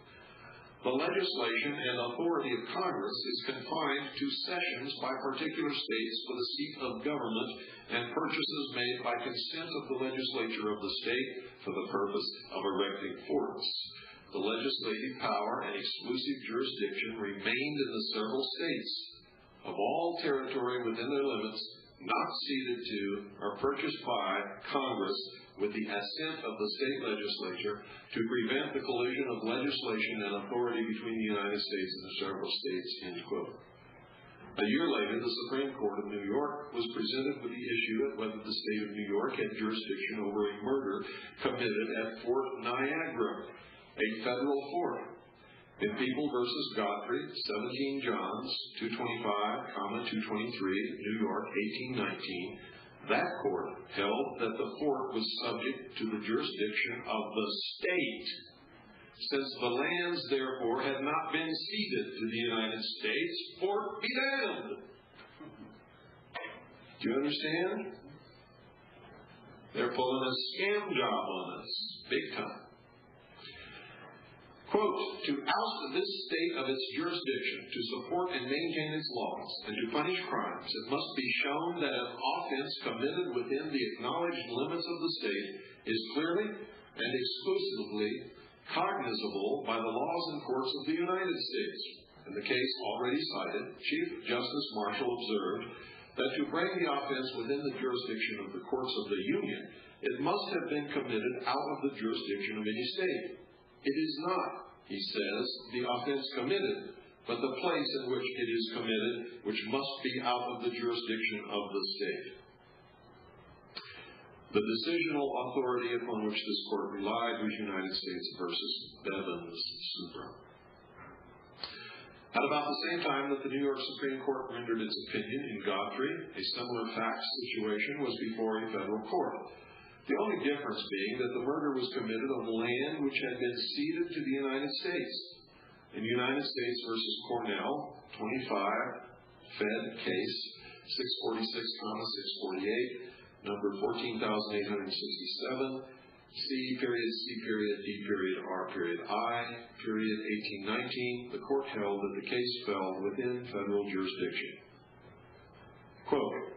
"The legislation and authority of Congress is confined to cessions by particular states for the seat of government and purchases made by consent of the legislature of the state for the purpose of erecting forts. The legislative power and exclusive jurisdiction remained in the several states of all territory within their limits, not ceded to or purchased by Congress with the assent of the state legislature to prevent the collision of legislation and authority between the United States and the several states," end quote. A year later, the Supreme Court of New York was presented with the issue of whether the state of New York had jurisdiction over a murder committed at Fort Niagara, a federal fort. In People v. Godfrey, 17 Johns, 225, 223, New York, 1819, that court held that the fort was subject to the jurisdiction of the state, since the lands, therefore, had not been ceded to the United States. Fort be damned. Do you understand? They're pulling a scam job on us, big time. Quote, to oust this state of its jurisdiction, to support and maintain its laws, and to punish crimes, it must be shown that an offense committed within the acknowledged limits of the state is clearly and exclusively cognizable by the laws and courts of the United States. In the case already cited, Chief Justice Marshall observed that to bring the offense within the jurisdiction of the courts of the Union, it must have been committed out of the jurisdiction of any state. It is not, he says, the offense committed, but the place in which it is committed, which must be out of the jurisdiction of the state. The decisional authority upon which this court relied was United States v. Bevins Supra. At about the same time that the New York Supreme Court rendered its opinion in Godfrey, a similar fact situation was before a federal court. The only difference being that the murder was committed on land which had been ceded to the United States. In United States v. Cornell, 25, Fed Case 646, 648, number 14,867, C.D.R.I. 1819, the court held that the case fell within federal jurisdiction. Quote,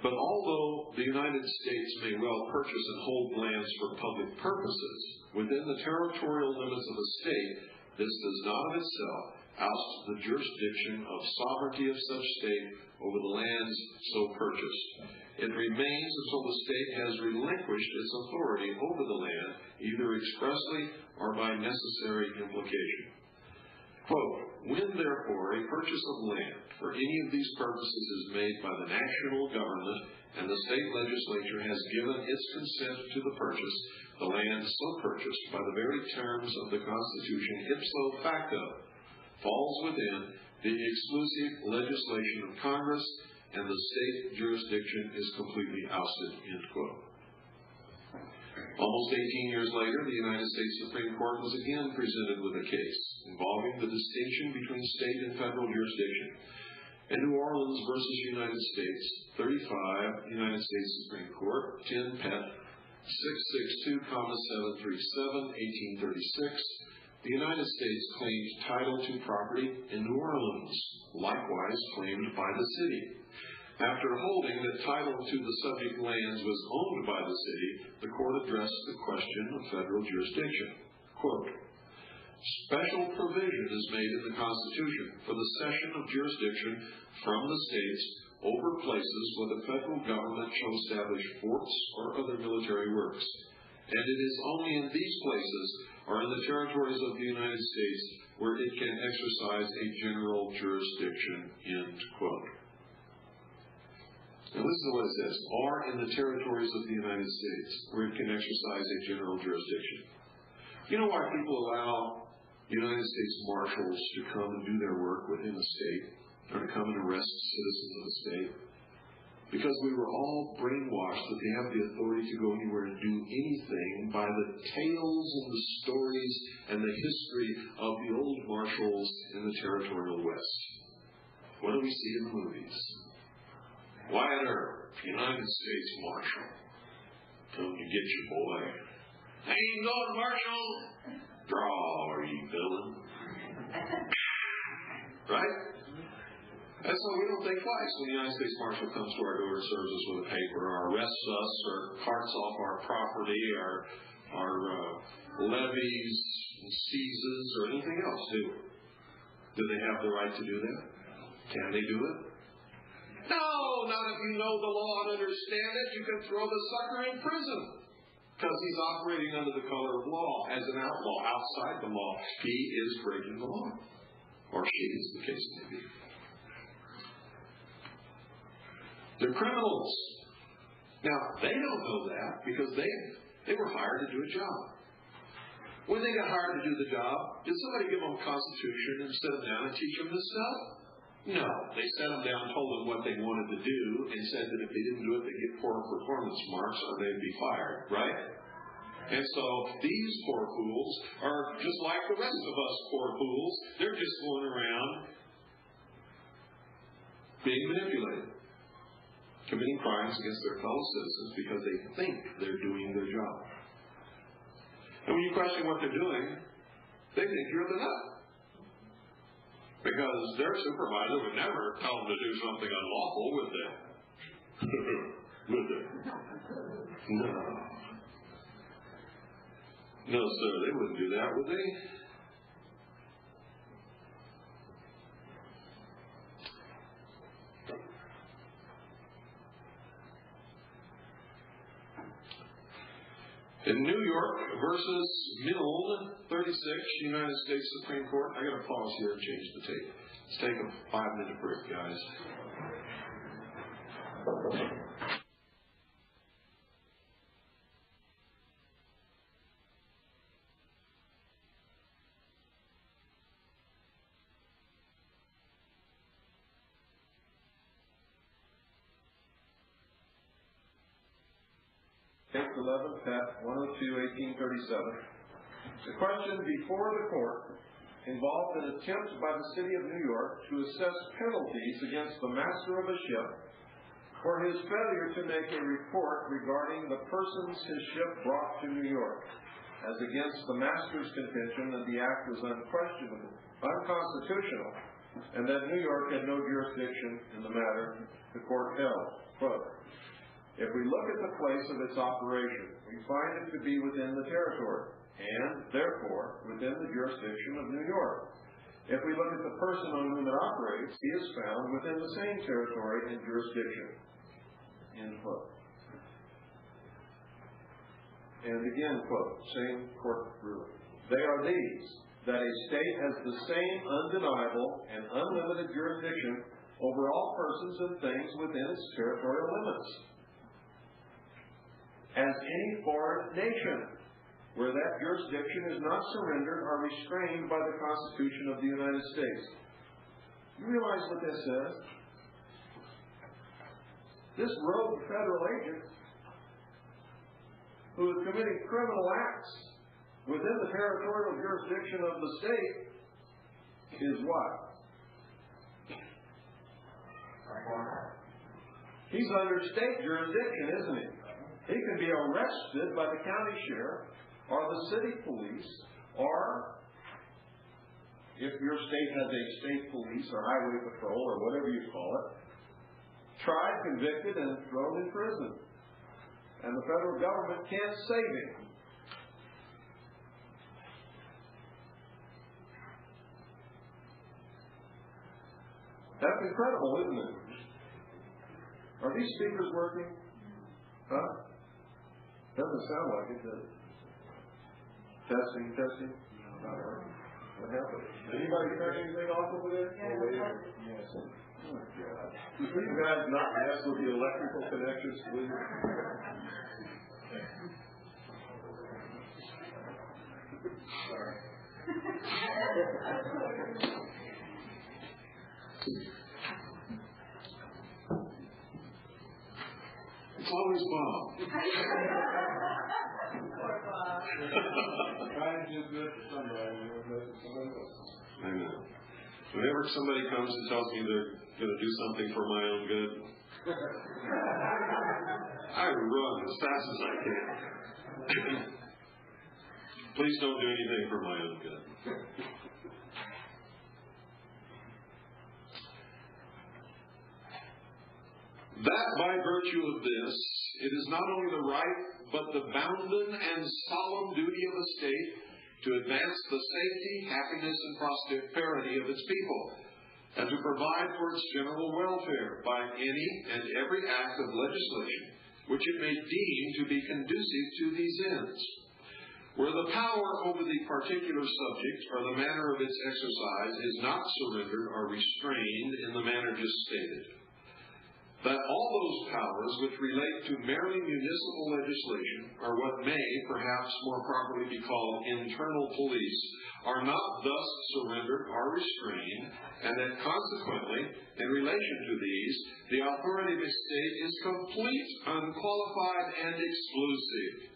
but although the United States may well purchase and hold lands for public purposes within the territorial limits of a state, this does not of itself oust the jurisdiction of sovereignty of such state over the lands so purchased. It remains until the state has relinquished its authority over the land, either expressly or by necessary implication. Quote, when therefore a purchase of land for any of these purposes is made by the national government and the state legislature has given its consent to the purchase, the land so purchased by the very terms of the Constitution ipso facto falls within the exclusive legislation of Congress and the state jurisdiction is completely ousted, end quote. Almost 18 years later, the United States Supreme Court was again presented with a case involving the distinction between state and federal jurisdiction. In New Orleans versus United States, 35, United States Supreme Court, 10 Pet, 662, 737, 1836, the United States claimed title to property in New Orleans, likewise claimed by the city. After holding that title to the subject lands was owned by the city, the court addressed the question of federal jurisdiction. Quote, special provision is made in the Constitution for the cession of jurisdiction from the states over places where the federal government shall establish forts or other military works. And it is only in these places or in the territories of the United States where it can exercise a general jurisdiction, end quote. Now listen to what it says, are in the territories of the United States where it can exercise a general jurisdiction. You know why people allow United States Marshals to come and do their work within the state, or to come and arrest citizens of the state? Because we were all brainwashed that they have the authority to go anywhere and do anything by the tales and the stories and the history of the old marshals in the territorial West. What do we see in the movies? Wyatt Earp, United States Marshal. Come to get your boy. I ain't going, Marshal. Draw, are you villain? Right? That's why we don't think twice when the United States Marshal comes to our door and serves us with a paper, or arrests us, or carts off our property, our levies, and seizes, or anything else, do they have the right to do that? Can they do it? No, not if you know the law and understand it. You can throw the sucker in prison because he's operating under the color of law as an outlaw. Outside the law, he is breaking the law. Or she, as the case may be. They're criminals. Now, they don't know that because they were hired to do a job. When they got hired to do the job, did somebody give them a constitution and sit them down and teach them this stuff? No. They sat them down, told them what they wanted to do, and said that if they didn't do it, they'd get poor performance marks or they'd be fired, right? And so these poor fools are just like the rest of us poor fools. They're just going around being manipulated, committing crimes against their fellow citizens because they think they're doing their job. And when you question what they're doing, they think you're the nut. Because their supervisor would never tell them to do something unlawful, would they? Would they? No. No, sir, they wouldn't do that, would they? In New York versus Milne, 36, United States Supreme Court. I got to pause here and change the tape. Let's take a 5-minute break, guys. Case 11, Pat 102, 1837. The question before the court involved an attempt by the city of New York to assess penalties against the master of a ship for his failure to make a report regarding the persons his ship brought to New York, as against the master's contention that the act was unconstitutional, and that New York had no jurisdiction in the matter the court held. Quote, if we look at the place of its operation, we find it to be within the territory, and, therefore, within the jurisdiction of New York. If we look at the person on whom it operates, he is found within the same territory and jurisdiction. End quote. And again, quote, same court ruling. They are these, that a state has the same undeniable and unlimited jurisdiction over all persons and things within its territorial limits as any foreign nation, where that jurisdiction is not surrendered or restrained by the Constitution of the United States. You realize what this says? This rogue federal agent who is committing criminal acts within the territorial jurisdiction of the state is what? He's under state jurisdiction, isn't he? He can be arrested by the county sheriff or the city police, or if your state has a state police or highway patrol or whatever you call it, tried, convicted, and thrown in prison. And the federal government can't save him. That's incredible, isn't it? Are these speakers working? Huh? Doesn't sound like it, does it? Testing. Not working. What happened? Anybody turn anything off over there? Yes. Oh, my God. Will you guys not mess with the electrical connections, please? Sorry. It's always Bob. Trying to do good for somebody, you're good for somebody else. I know. Whenever somebody comes and tells me they're going to do something for my own good, I run as fast as I can. Please don't do anything for my own good. That by virtue of this, it is not only the right, but the bounden and solemn duty of a state to advance the safety, happiness, and prosperity of its people, and to provide for its general welfare by any and every act of legislation which it may deem to be conducive to these ends. Where the power over the particular subject or the manner of its exercise is not surrendered or restrained in the manner just stated. that all those powers which relate to merely municipal legislation are what may, perhaps more properly be called internal police, are not thus surrendered or restrained, and that consequently, in relation to these, the authority of a state is complete, unqualified, and exclusive.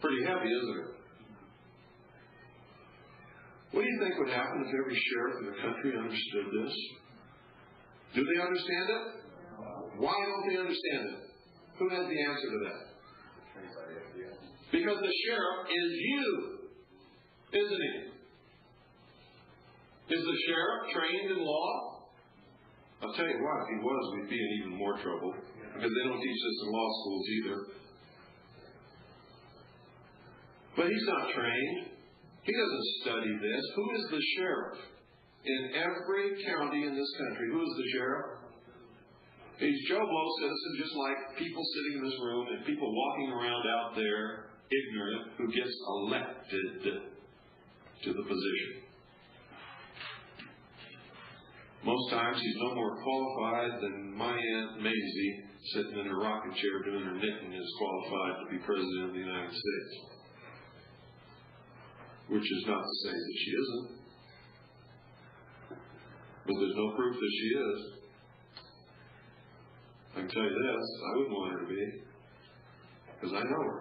Pretty heavy, isn't it? What do you think would happen if every sheriff in the country understood this? Do they understand it? Why don't they understand it? Who has the answer to that? Because the sheriff is you, isn't he? Is the sheriff trained in law? I'll tell you what, if he was, we'd be in even more trouble, because they don't teach this in law schools either. But he's not trained. He doesn't study this. Who is the sheriff? In every county in this country, who is the sheriff? He's Joe Blow citizen, just like people sitting in this room and people walking around out there ignorant who gets elected to the position. Most times he's no more qualified than my Aunt Maisie sitting in her rocking chair doing her knitting is qualified to be President of the United States. Which is not to say that she isn't. But there's no proof that she is. I can tell you this, I wouldn't want her to be, because I know her.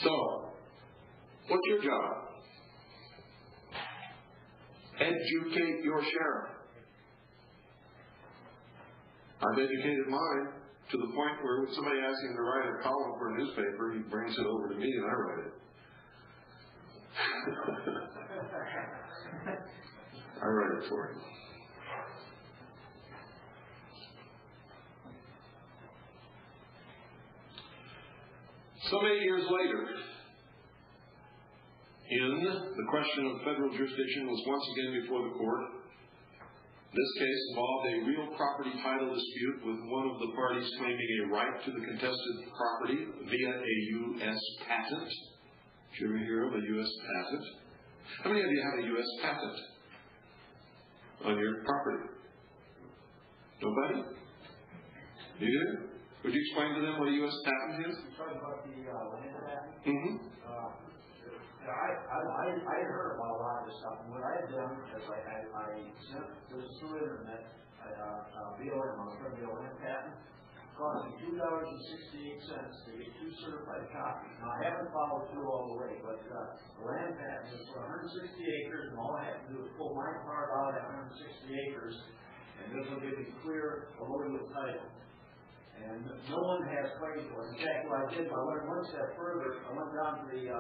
So, what's your job? Educate your sheriff. I've educated mine to the point where when somebody asks him to write a column for a newspaper, he brings it over to me and I write it. I write it for him. Some 8 years later, the question of federal jurisdiction was once again before the court. This case involved a real property title dispute with one of the parties claiming a right to the contested property via a U.S. patent. Did you ever hear of a U.S. patent? How many of you have a U.S. patent on your property? Nobody? You do? Would you explain to them what a U.S. patent is? You're talking about the land patent? Mm-hmm. I heard about a lot of this stuff. And what I had done is I sent this through internet, BLM, on a BLM patent. It cost me $2.68 to get 2 certified copies. Now, I haven't followed through all the way, but the land patent is for 160 acres, and all I have to do is pull my part out at 160 acres, and this will give me clear allodial title. And no one has claimed to it. In fact, what I did, I went one step further. I went down to the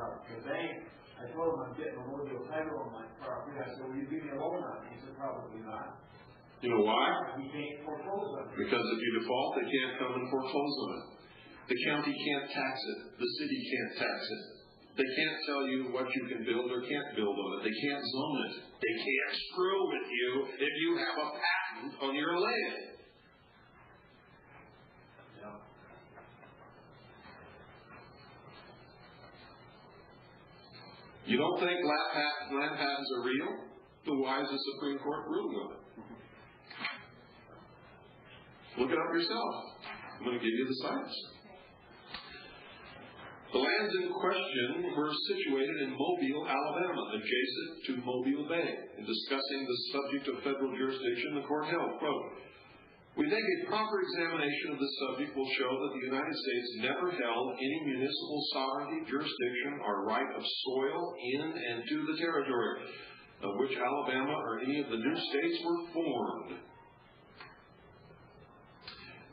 bank. I told him I'm getting a little bit of title on my property. I said, will you give me a loan on it? He said, probably not. You know why? He can't foreclose on it. Because if you default, they can't come and foreclose on it. The county can't tax it. The city can't tax it. They can't tell you what you can build or can't build on it. They can't zone it. They can't screw with you if you have a patent on your land. You don't think land patents are real? Then why is the Supreme Court ruling on it? Look it up yourself. I'm going to give you the sites. The lands in question were situated in Mobile, Alabama, adjacent to Mobile Bay. In discussing the subject of federal jurisdiction, the court held, quote, we think a proper examination of the subject will show that the United States never held any municipal sovereignty, jurisdiction, or right of soil in and to the territory of which Alabama or any of the new states were formed.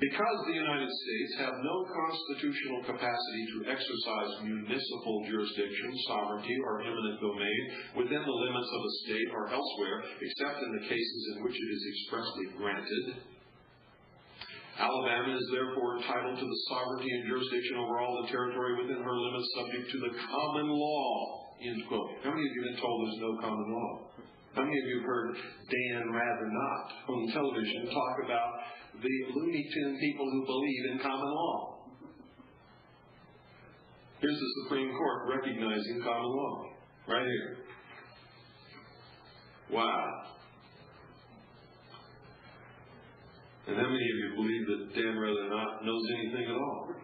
Because the United States have no constitutional capacity to exercise municipal jurisdiction, sovereignty, or eminent domain within the limits of a state or elsewhere, except in the cases in which it is expressly granted, Alabama is therefore entitled to the sovereignty and jurisdiction over all the territory within her limits subject to the common law, end quote. How many of you have been told there's no common law? How many of you have heard Dan Rather Not on television talk about the Looney Tune people who believe in common law? Here's the Supreme Court recognizing common law, right here. Wow. And how many of you believe that Dan Rather Not knows anything at all?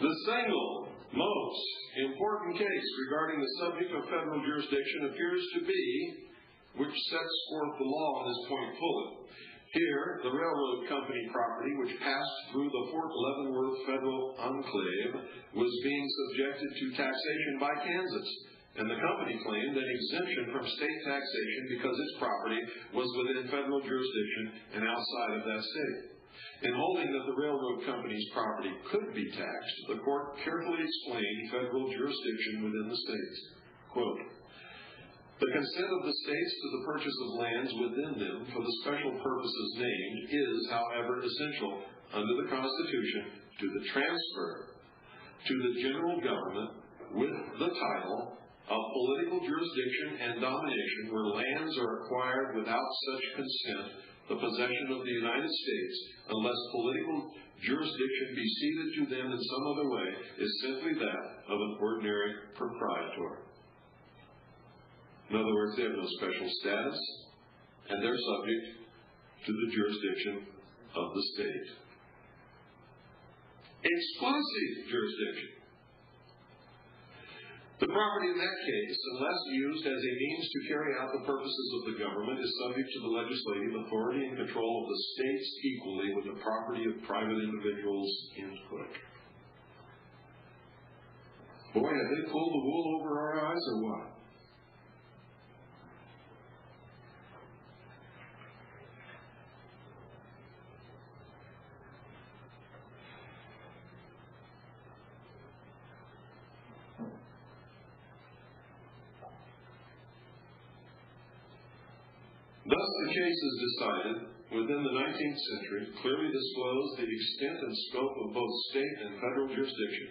The single most important case regarding the subject of federal jurisdiction appears to be, which sets forth the law on this point fully. Here, the railroad company property, which passed through the Fort Leavenworth federal enclave, was being subjected to taxation by Kansas, and the company claimed an exemption from state taxation because its property was within federal jurisdiction and outside of that state. In holding that the railroad company's property could be taxed, the court carefully explained federal jurisdiction within the states. Quote, "The consent of the states to the purchase of lands within them for the special purposes named is, however, essential under the Constitution to the transfer to the general government with the title of political jurisdiction and domination where lands are acquired without such consent, the possession of the United States, unless political jurisdiction be ceded to them in some other way, is simply that of an ordinary proprietor." In other words, they have no special status, and they're subject to the jurisdiction of the state. Exclusive jurisdiction. The property in that case, unless used as a means to carry out the purposes of the government, is subject to the legislative authority and control of the states equally with the property of private individuals. End quote. Boy, have they pulled the wool over our eyes or what? Thus, the cases decided within the 19th century clearly disclose the extent and scope of both state and federal jurisdiction.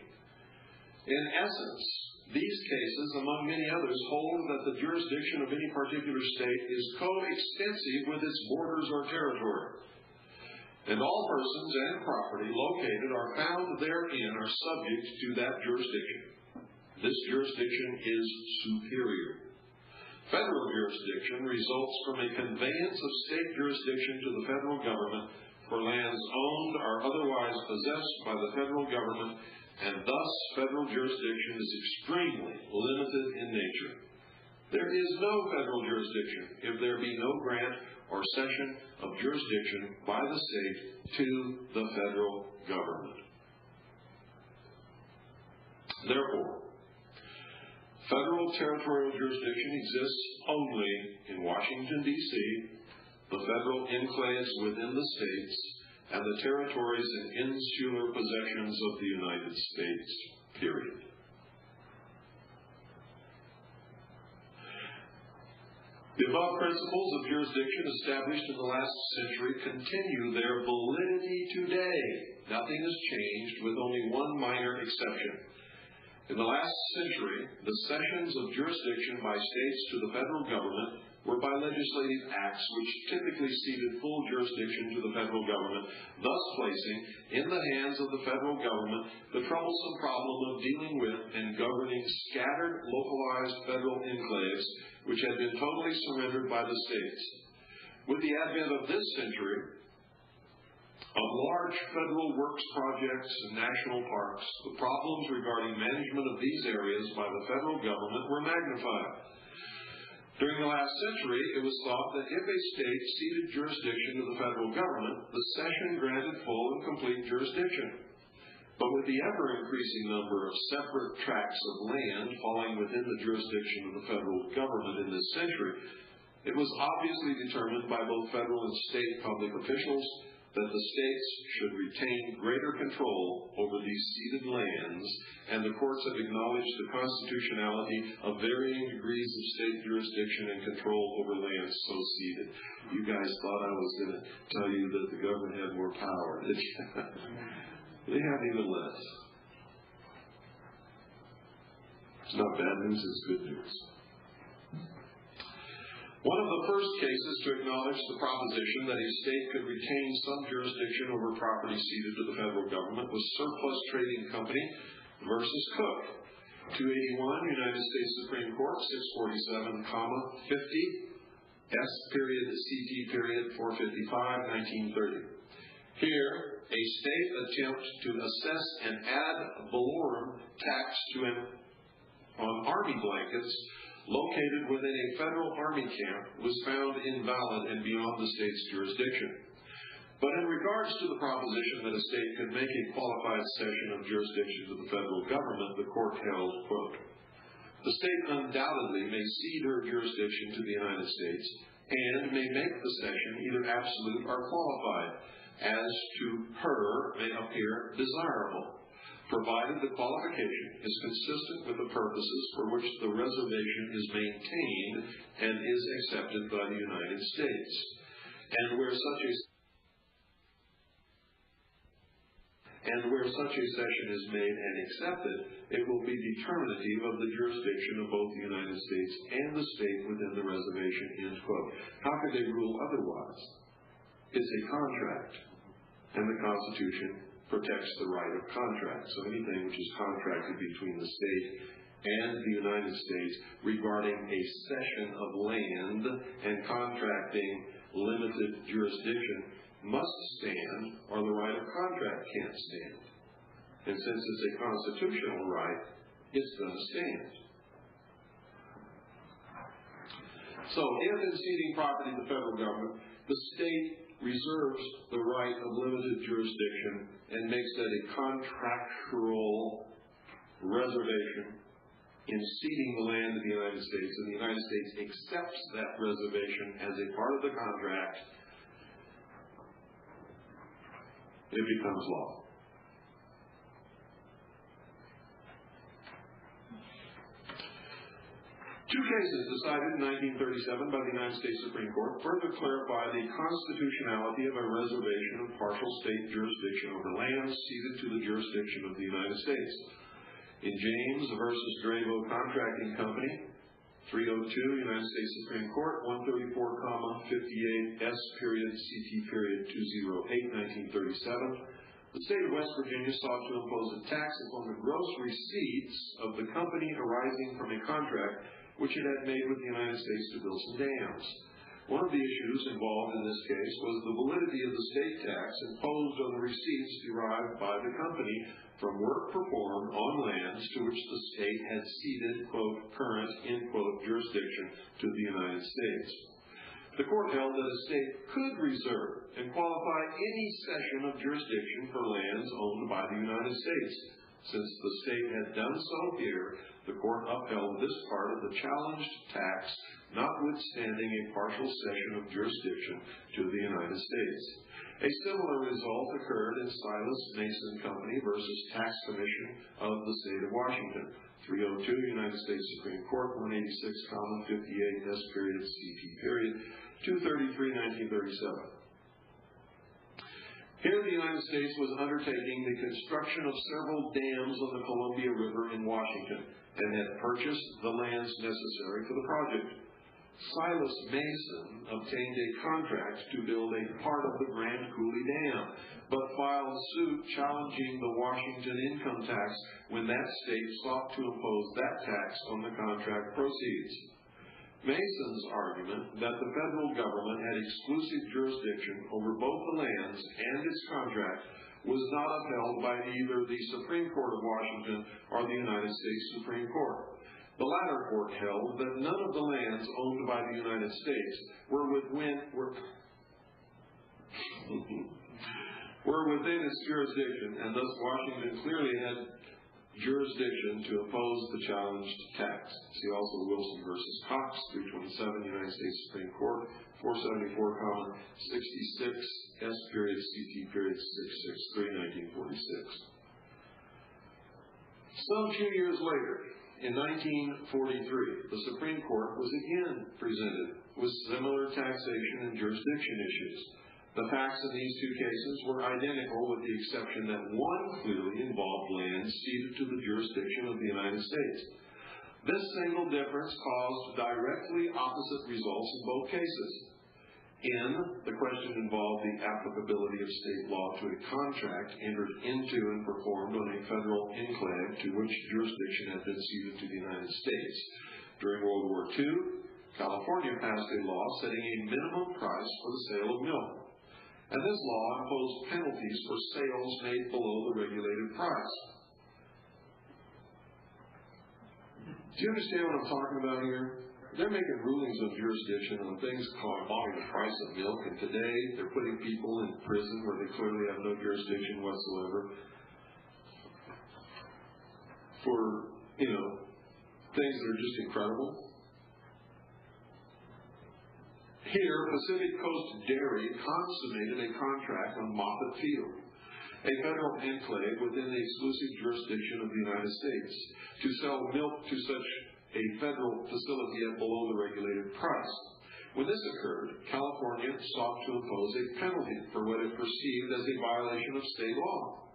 In essence, these cases, among many others, hold that the jurisdiction of any particular state is coextensive with its borders or territory, and all persons and property located or found therein are subject to that jurisdiction. This jurisdiction is superior. Federal jurisdiction results from a conveyance of state jurisdiction to the federal government for lands owned or otherwise possessed by the federal government, and thus federal jurisdiction is extremely limited in nature. There is no federal jurisdiction if there be no grant or cession of jurisdiction by the state to the federal government. Therefore, federal territorial jurisdiction exists only in Washington, D.C., the federal enclaves within the states, and the territories and insular possessions of the United States, period. The above principles of jurisdiction established in the last century continue their validity today. Nothing has changed, with only one minor exception. In the last century, the cessions of jurisdiction by states to the federal government were by legislative acts which typically ceded full jurisdiction to the federal government, thus placing in the hands of the federal government the troublesome problem of dealing with and governing scattered, localized federal enclaves which had been totally surrendered by the states. With the advent of this century, of large federal works projects and national parks, the problems regarding management of these areas by the federal government were magnified. During the last century, it was thought that if a state ceded jurisdiction to the federal government, the cession granted full and complete jurisdiction. But with the ever-increasing number of separate tracts of land falling within the jurisdiction of the federal government in this century, it was obviously determined by both federal and state public officials that the states should retain greater control over these ceded lands, and the courts have acknowledged the constitutionality of varying degrees of state jurisdiction and control over lands so ceded. You guys thought I was going to tell you that the government had more power, did you? They have even less. It's not bad news, it's good news. One of the first cases to acknowledge the proposition that a state could retain some jurisdiction over property ceded to the federal government was Surplus Trading Company versus Cook, 281 United States Supreme Court, 647, 50, S period, CT period, 455, 1930. Here, a state attempts to assess an ad valorem tax on Army blankets located within a federal Army camp was found invalid and beyond the state's jurisdiction. But in regards to the proposition that a state could make a qualified cession of jurisdiction to the federal government, the court held, quote, "The state undoubtedly may cede her jurisdiction to the United States and may make the cession either absolute or qualified, as to her may appear desirable, provided the qualification is consistent with the purposes for which the reservation is maintained and is accepted by the United States. And where such a cession is made and accepted, it will be determinative of the jurisdiction of both the United States and the state within the reservation," end quote. How could they rule otherwise? It's a contract, and the Constitution protects the right of contract. So anything which is contracted between the state and the United States regarding a cession of land and contracting limited jurisdiction must stand, or the right of contract can't stand. And since it's a constitutional right, it's going to stand. So if in ceding property to the federal government, the state reserves the right of limited jurisdiction and makes that a contractual reservation in ceding the land to the United States, and the United States accepts that reservation as a part of the contract, it becomes law. Two cases decided in 1937 by the United States Supreme Court further clarify the constitutionality of a reservation of partial state jurisdiction over lands ceded to the jurisdiction of the United States. In James versus Dravo Contracting Company, 302 United States Supreme Court, 134, 58 S period CT period 208, 1937, the state of West Virginia sought to impose a tax upon the gross receipts of the company arising from a contract which it had made with the United States to build some dams. One of the issues involved in this case was the validity of the state tax imposed on the receipts derived by the company from work performed on lands to which the state had ceded, quote, current, end quote, jurisdiction to the United States. The court held that a state could reserve and qualify any cession of jurisdiction for lands owned by the United States. Since the state had done so here, the court upheld this part of the challenged tax, notwithstanding a partial cession of jurisdiction to the United States. A similar result occurred in Silas Mason Company versus Tax Commission of the State of Washington, 302 United States Supreme Court, 186, 58 S period CP period 233, 1937. Here the United States was undertaking the construction of several dams on the Columbia River in Washington and had purchased the lands necessary for the project. Silas Mason obtained a contract to build a part of the Grand Coulee Dam, but filed suit challenging the Washington income tax when that state sought to impose that tax on the contract proceeds. Mason's argument that the federal government had exclusive jurisdiction over both the lands and its contract was not upheld by either the Supreme Court of Washington or the United States Supreme Court. The latter court held that none of the lands owned by the United States were within its jurisdiction, and thus Washington clearly had jurisdiction to oppose the challenged tax. See also Wilson versus Cox, 327 United States Supreme Court, 474, 66 S period CT period 663, 1946. Some few years later, in 1943, the Supreme Court was again presented with similar taxation and jurisdiction issues. The facts in these two cases were identical with the exception that one clearly involved land ceded to the jurisdiction of the United States. This single difference caused directly opposite results in both cases. In, the question involved the applicability of state law to a contract entered into and performed on a federal enclave to which jurisdiction had been ceded to the United States. During World War II, California passed a law setting a minimum price for the sale of milk. And this law imposed penalties for sales made below the regulated price. Do you understand what I'm talking about here? They're making rulings of jurisdiction on things called involving the price of milk, and today they're putting people in prison where they clearly have no jurisdiction whatsoever for, things that are just incredible. Here, Pacific Coast Dairy consummated a contract on Moffett Field, a federal enclave within the exclusive jurisdiction of the United States, to sell milk to such a federal facility at below the regulated price. When this occurred, California sought to impose a penalty for what it perceived as a violation of state law.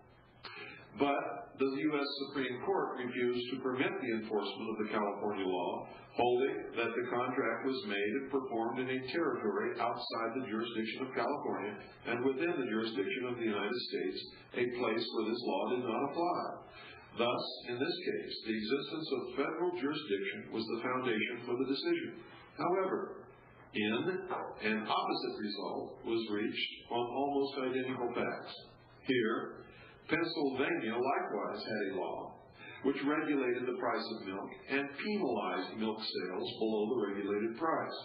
But the U.S. Supreme Court refused to permit the enforcement of the California law, holding that the contract was made and performed in a territory outside the jurisdiction of California and within the jurisdiction of the United States, a place where this law did not apply. Thus, in this case, the existence of federal jurisdiction was the foundation for the decision. However, an opposite result was reached on almost identical facts. Here, Pennsylvania likewise had a law which regulated the price of milk and penalized milk sales below the regulated price.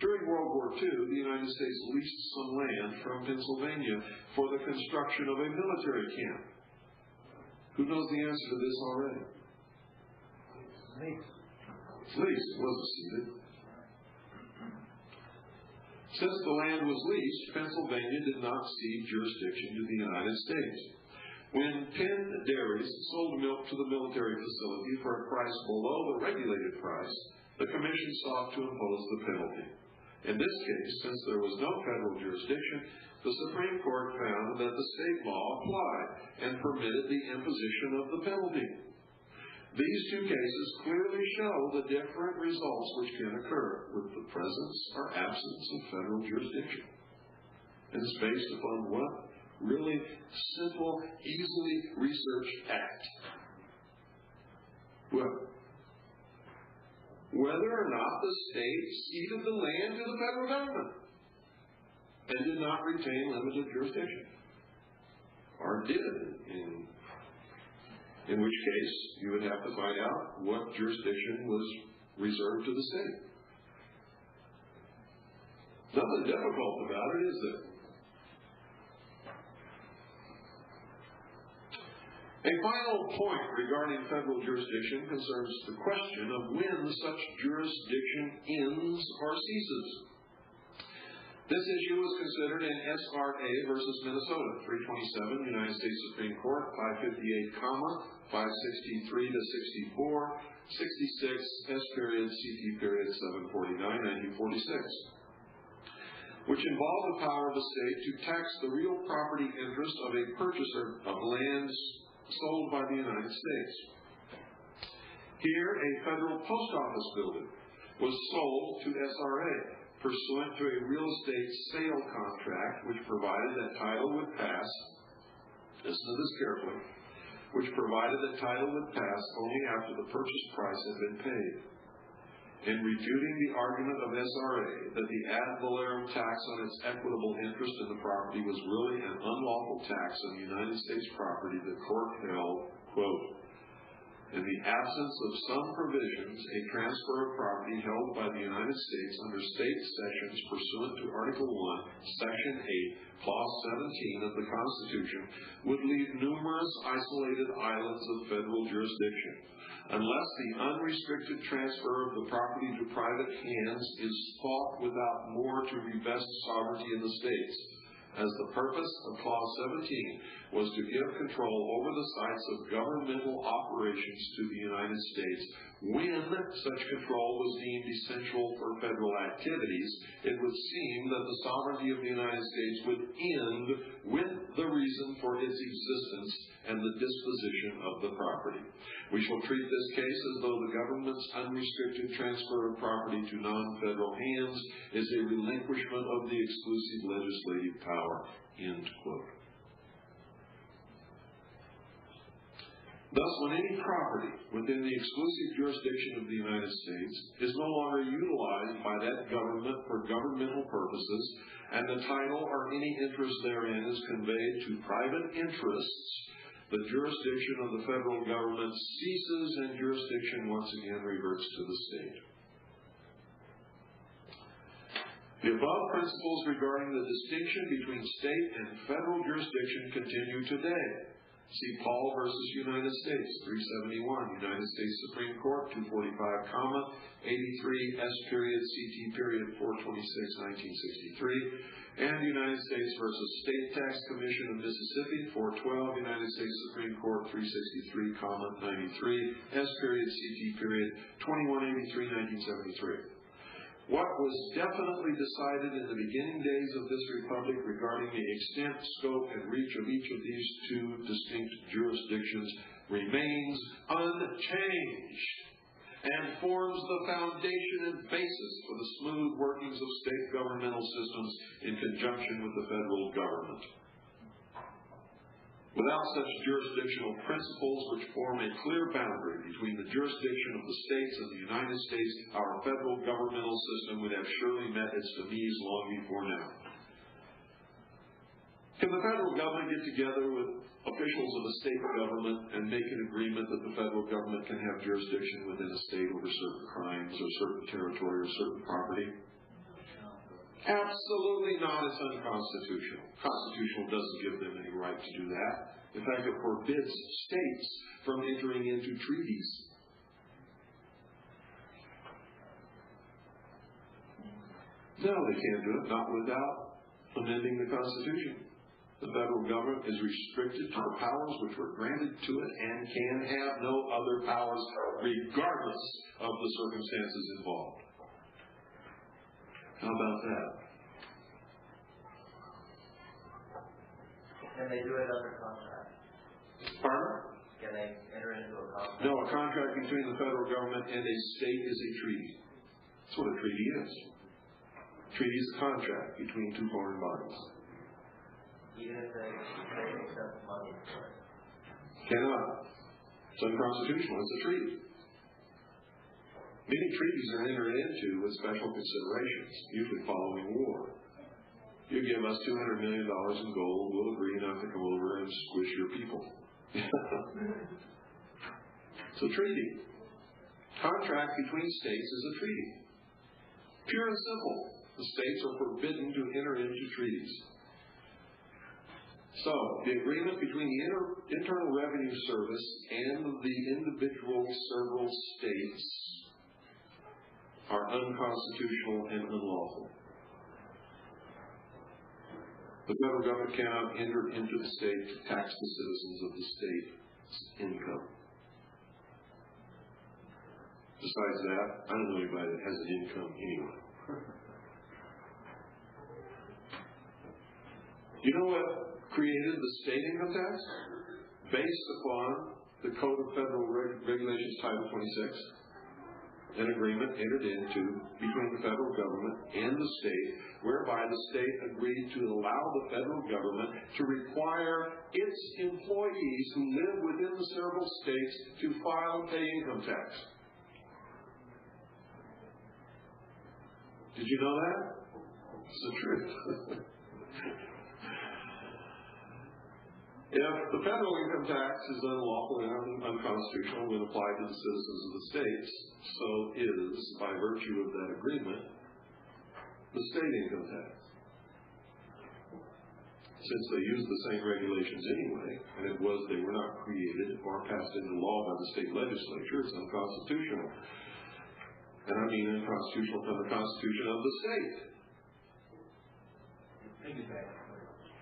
During World War II, the United States leased some land from Pennsylvania for the construction of a military camp. Who knows the answer to this already? Leased. It wasn't ceded. Since the land was leased, Pennsylvania did not cede jurisdiction to the United States. When Penn Dairies sold milk to the military facility for a price below the regulated price, the Commission sought to impose the penalty. In this case, since there was no federal jurisdiction, the Supreme Court found that the state law applied and permitted the imposition of the penalty. These two cases clearly show the different results which can occur with the presence or absence of federal jurisdiction. And it's based upon what? Really simple, easily researched act. Well, whether or not the state ceded the land to the federal government and did not retain limited jurisdiction, or did, in which case you would have to find out what jurisdiction was reserved to the state. Nothing difficult about it, is there? A final point regarding federal jurisdiction concerns the question of when such jurisdiction ends or ceases. This issue was considered in SRA versus Minnesota, 327, United States Supreme Court, 558, 563 to 64, 66, S period, CT period, 749, 1946, which involved the power of the state to tax the real property interest of a purchaser of lands sold by the United States. Here, a federal post office building was sold to SRA pursuant to a real estate sale contract which provided that title would pass, listen to this carefully, which provided that title would pass only after the purchase price had been paid. In refuting the argument of SRA that the ad valorem tax on its equitable interest in the property was really an unlawful tax on United States property, the court held, quote, in the absence of some provisions, a transfer of property held by the United States under state sessions pursuant to Article 1, Section 8, Clause 17 of the Constitution would leave numerous isolated islands of federal jurisdiction, unless the unrestricted transfer of the property to private hands is fought without more to revest sovereignty in the states, as the purpose of Clause 17 was to give control over the sites of governmental operations to the United States when such control was deemed essential for federal activities. It would seem that the sovereignty of the United States would end with the reason for its existence and the disposition of the property. We shall treat this case as though the government's unrestricted transfer of property to non-federal hands is a relinquishment of the exclusive legislative power. End quote. Thus, when any property within the exclusive jurisdiction of the United States is no longer utilized by that government for governmental purposes, and the title or any interest therein is conveyed to private interests, the jurisdiction of the federal government ceases and jurisdiction once again reverts to the state. The above principles regarding the distinction between state and federal jurisdiction continue today. See Paul versus United States, 371, United States Supreme Court, 245, 83 S period CT period 426, 1963, and United States versus State Tax Commission of Mississippi, 412, United States Supreme Court, 363, 93 S period CT period 2183, 1973. What was definitely decided in the beginning days of this republic regarding the extent, scope, and reach of each of these two distinct jurisdictions remains unchanged and forms the foundation and basis for the smooth workings of state governmental systems in conjunction with the federal government. Without such jurisdictional principles which form a clear boundary between the jurisdiction of the states and the United States, our federal governmental system would have surely met its demise long before now. Can the federal government get together with officials of a state government and make an agreement that the federal government can have jurisdiction within a state over certain crimes or certain territory or certain property? Absolutely not. It's unconstitutional. Constitutional doesn't give them any right to do that. In fact, it forbids states from entering into treaties. No, they can't do it, not without amending the Constitution. The federal government is restricted to the powers which were granted to it and can have no other powers regardless of the circumstances involved. How about that? Can they do it under contract? Pardon? Can they enter into a contract? No, a contract between the federal government and a state is a treaty. That's what a treaty is. A treaty is a contract between two foreign bodies. Even if they accept money for it? Cannot. It's unconstitutional. It's a treaty. Many treaties are entered into with special considerations, usually following war. You give us $200 million in gold, we'll agree not to come over and squish your people. It's a treaty. Contract between states is a treaty. Pure and simple. The states are forbidden to enter into treaties. So, the agreement between the Internal Revenue Service and the individual several states are unconstitutional and unlawful. The federal government cannot enter into the state to tax the citizens of the state's income. Besides that, I don't know anybody that has an income anyway. You know what created the state income tax? Based upon the Code of Federal Regulations, Title 26. An agreement entered into between the federal government and the state, whereby the state agreed to allow the federal government to require its employees who live within the several states to file and pay income tax. Did you know that? It's the truth. If the federal income tax is unlawful and unconstitutional when applied to the citizens of the states, so is, by virtue of that agreement, the state income tax. Since they use the same regulations anyway, and they were not created or passed into law by the state legislature, it's unconstitutional. And I mean unconstitutional from the Constitution of the state.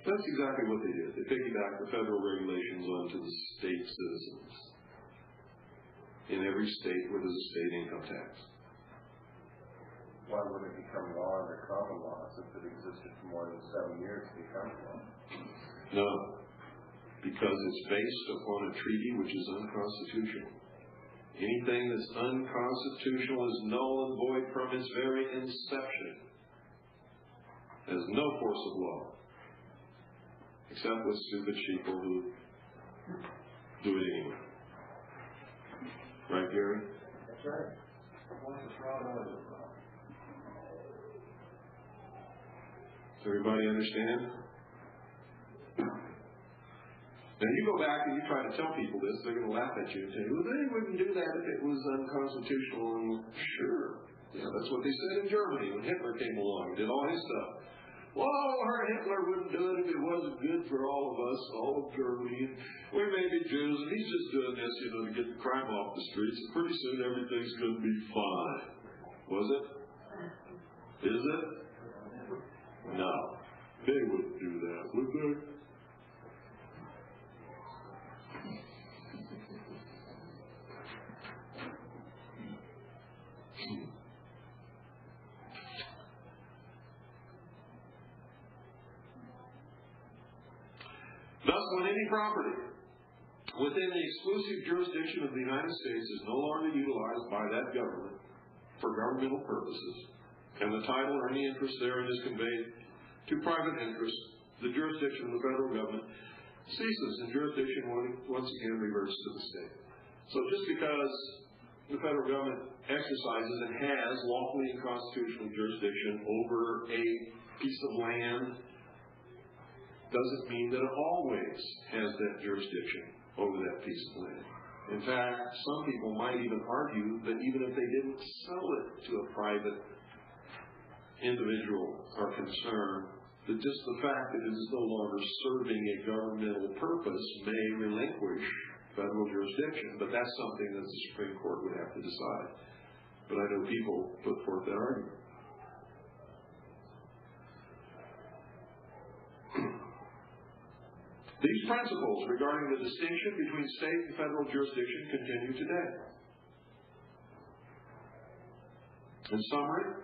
That's exactly what they did. They piggybacked the federal regulations onto the state citizens in every state where there's a state income tax. Why would it become law under common law since it existed for more than 7 years to become law? No, because it's based upon a treaty which is unconstitutional. Anything that's unconstitutional is null and void from its very inception. Has no force of law, except with stupid people who do it anyway. Right, Gary? That's right. Once it's wrong, always it's wrong. Does everybody understand? Now you go back and you try to tell people this, they're going to laugh at you and say, well, they wouldn't do that if it was unconstitutional. And sure, yeah, that's what they said in Germany when Hitler came along and did all his stuff. Well, Hitler wouldn't do it if it wasn't good for all of us, all of Germany. We may be Jews, and he's just doing this, to get the crime off the streets, and pretty soon everything's going to be fine. Was it? Is it? No. They wouldn't do that, would they? Thus, when any property within the exclusive jurisdiction of the United States is no longer utilized by that government for governmental purposes, and the title or any interest therein is conveyed to private interests, the jurisdiction of the federal government ceases, and jurisdiction once again reverts to the state. So just because the federal government exercises and has lawfully and constitutional jurisdiction over a piece of land doesn't mean that it always has that jurisdiction over that piece of land. In fact, some people might even argue that even if they didn't sell it to a private individual or concern, that just the fact that it is no longer serving a governmental purpose may relinquish federal jurisdiction. But that's something that the Supreme Court would have to decide. But I know people put forth that argument. These principles regarding the distinction between state and federal jurisdiction continue today. In summary,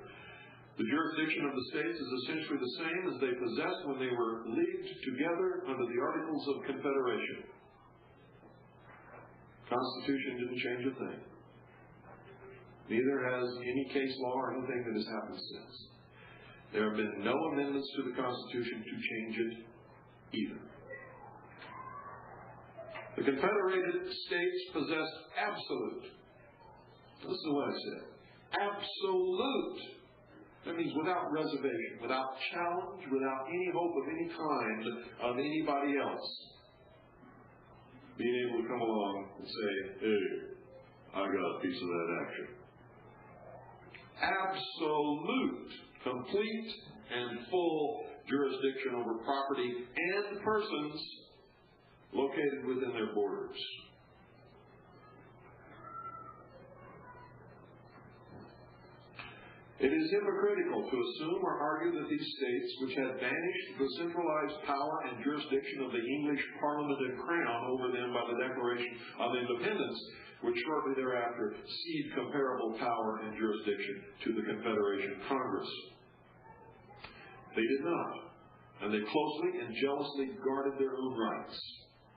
the jurisdiction of the states is essentially the same as they possessed when they were leagued together under the Articles of Confederation. The Constitution didn't change a thing. Neither has any case law or anything that has happened since. There have been no amendments to the Constitution to change it either. The Confederated States possessed absolute, listen to what I said, absolute, that means without reservation, without challenge, without any hope of any kind of anybody else being able to come along and say, hey, I got a piece of that action. Absolute, complete, and full jurisdiction over property and persons located within their borders. It is hypocritical to assume or argue that these states, which had banished the centralized power and jurisdiction of the English Parliament and Crown over them by the Declaration of Independence, would shortly thereafter cede comparable power and jurisdiction to the Confederation Congress. They did not, and they closely and jealously guarded their own rights,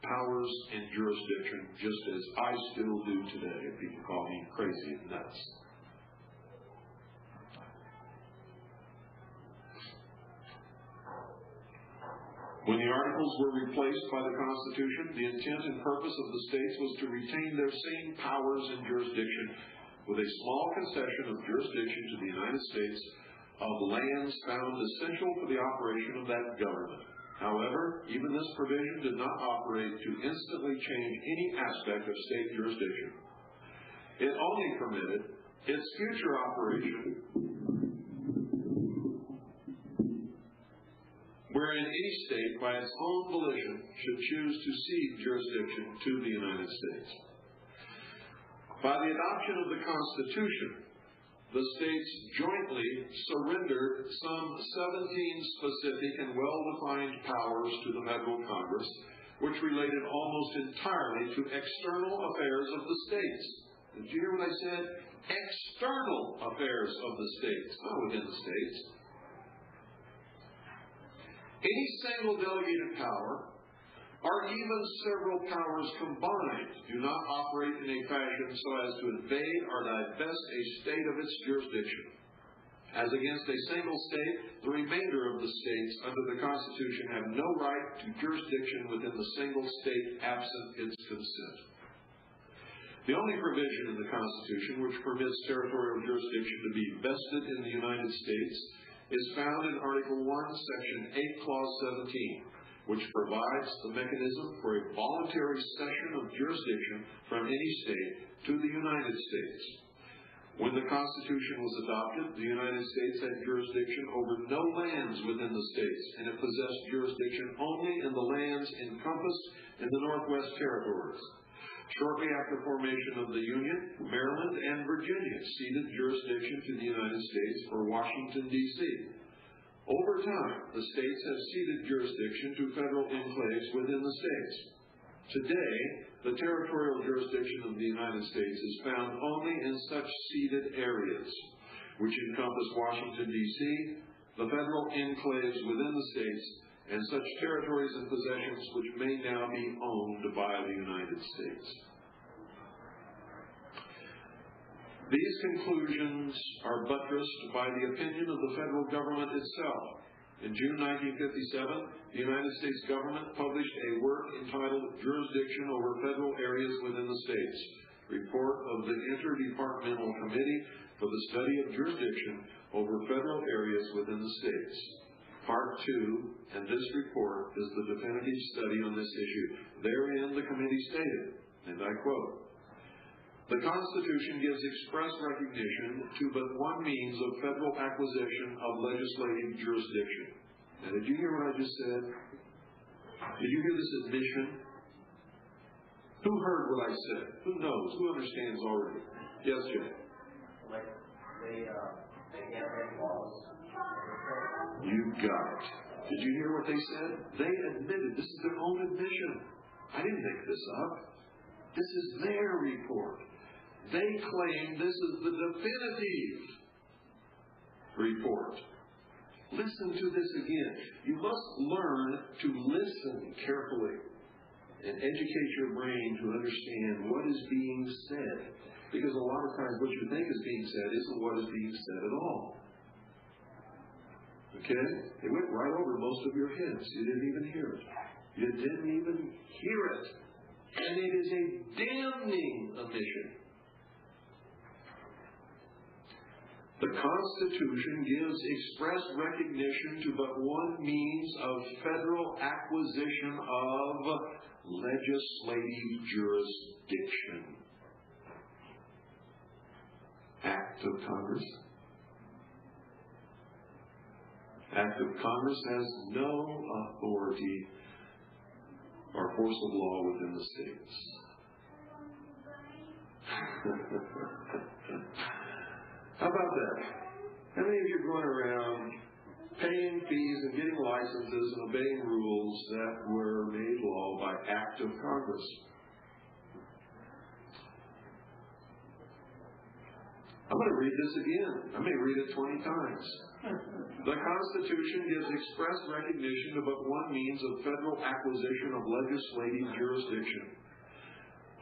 powers, and jurisdiction, just as I still do today. People call me crazy and nuts. When the Articles were replaced by the Constitution, the intent and purpose of the states was to retain their same powers and jurisdiction, with a small concession of jurisdiction to the United States of lands found essential for the operation of that government. However, even this provision did not operate to instantly change any aspect of state jurisdiction. It only permitted its future operation wherein any state, by its own volition, should choose to cede jurisdiction to the United States. By the adoption of the Constitution, the states jointly surrendered some 17 specific and well-defined powers to the federal Congress, which related almost entirely to external affairs of the states. Did you hear what I said? External affairs of the states, not within the states. Any single delegated power, or even several powers combined, do not operate in a fashion so as to invade or divest a state of its jurisdiction. As against a single state, the remainder of the states under the Constitution have no right to jurisdiction within the single state absent its consent. The only provision in the Constitution which permits territorial jurisdiction to be vested in the United States is found in Article 1, Section 8, Clause 17, which provides the mechanism for a voluntary cession of jurisdiction from any state to the United States. When the Constitution was adopted, the United States had jurisdiction over no lands within the states, and it possessed jurisdiction only in the lands encompassed in the Northwest Territories. Shortly after formation of the Union, Maryland and Virginia ceded jurisdiction to the United States for Washington, D.C. Over time, the states have ceded jurisdiction to federal enclaves within the states. Today, the territorial jurisdiction of the United States is found only in such ceded areas, which encompass Washington, D.C., the federal enclaves within the states, and such territories and possessions which may now be owned by the United States. These conclusions are buttressed by the opinion of the federal government itself. In June 1957, the United States government published a work entitled Jurisdiction over Federal Areas Within the States, Report of the Interdepartmental Committee for the Study of Jurisdiction over Federal Areas Within the States. Part 2, and this report is the definitive study on this issue. Therein the committee stated, and I quote, "The Constitution gives express recognition to but one means of federal acquisition of legislative jurisdiction." Now, did you hear what I just said? Did you hear this admission? Who heard what I said? Who knows? Who understands already? Yes, Jay. Like they have their laws. You got it. Did you hear what they said? They admitted. This is their own admission. I didn't make this up. This is their report. They claim this is the definitive report. Listen to this again. You must learn to listen carefully and educate your brain to understand what is being said. Because a lot of times what you think is being said isn't what is being said at all. Okay? It went right over most of your heads. You didn't even hear it. You didn't even hear it. And it is a damning omission. The Constitution gives express recognition to but one means of federal acquisition of legislative jurisdiction. Act of Congress. Act of Congress has no authority or force of law within the states. How about that? How many of you are going around paying fees and getting licenses and obeying rules that were made law by Act of Congress? I'm going to read this again. I may read it 20 times. The Constitution gives express recognition to but one means of federal acquisition of legislative jurisdiction.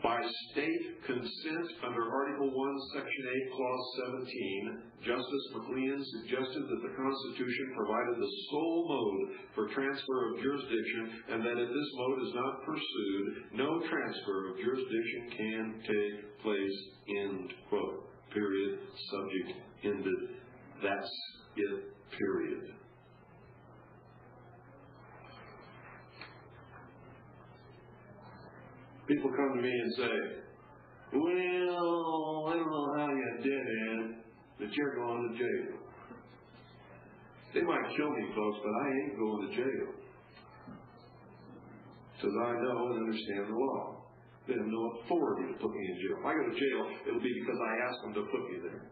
By state consent under Article 1, Section 8, Clause 17, Justice McLean suggested that the Constitution provided the sole mode for transfer of jurisdiction, and that if this mode is not pursued, no transfer of jurisdiction can take place. End quote. Period. Subject ended. That's it. Period. People come to me and say, "Well, I don't know how you did it, but you're going to jail." They might kill me, folks, but I ain't going to jail. Because I know and understand the law. They have no authority to put me in jail. If I go to jail, it'll be because I asked them to put me there.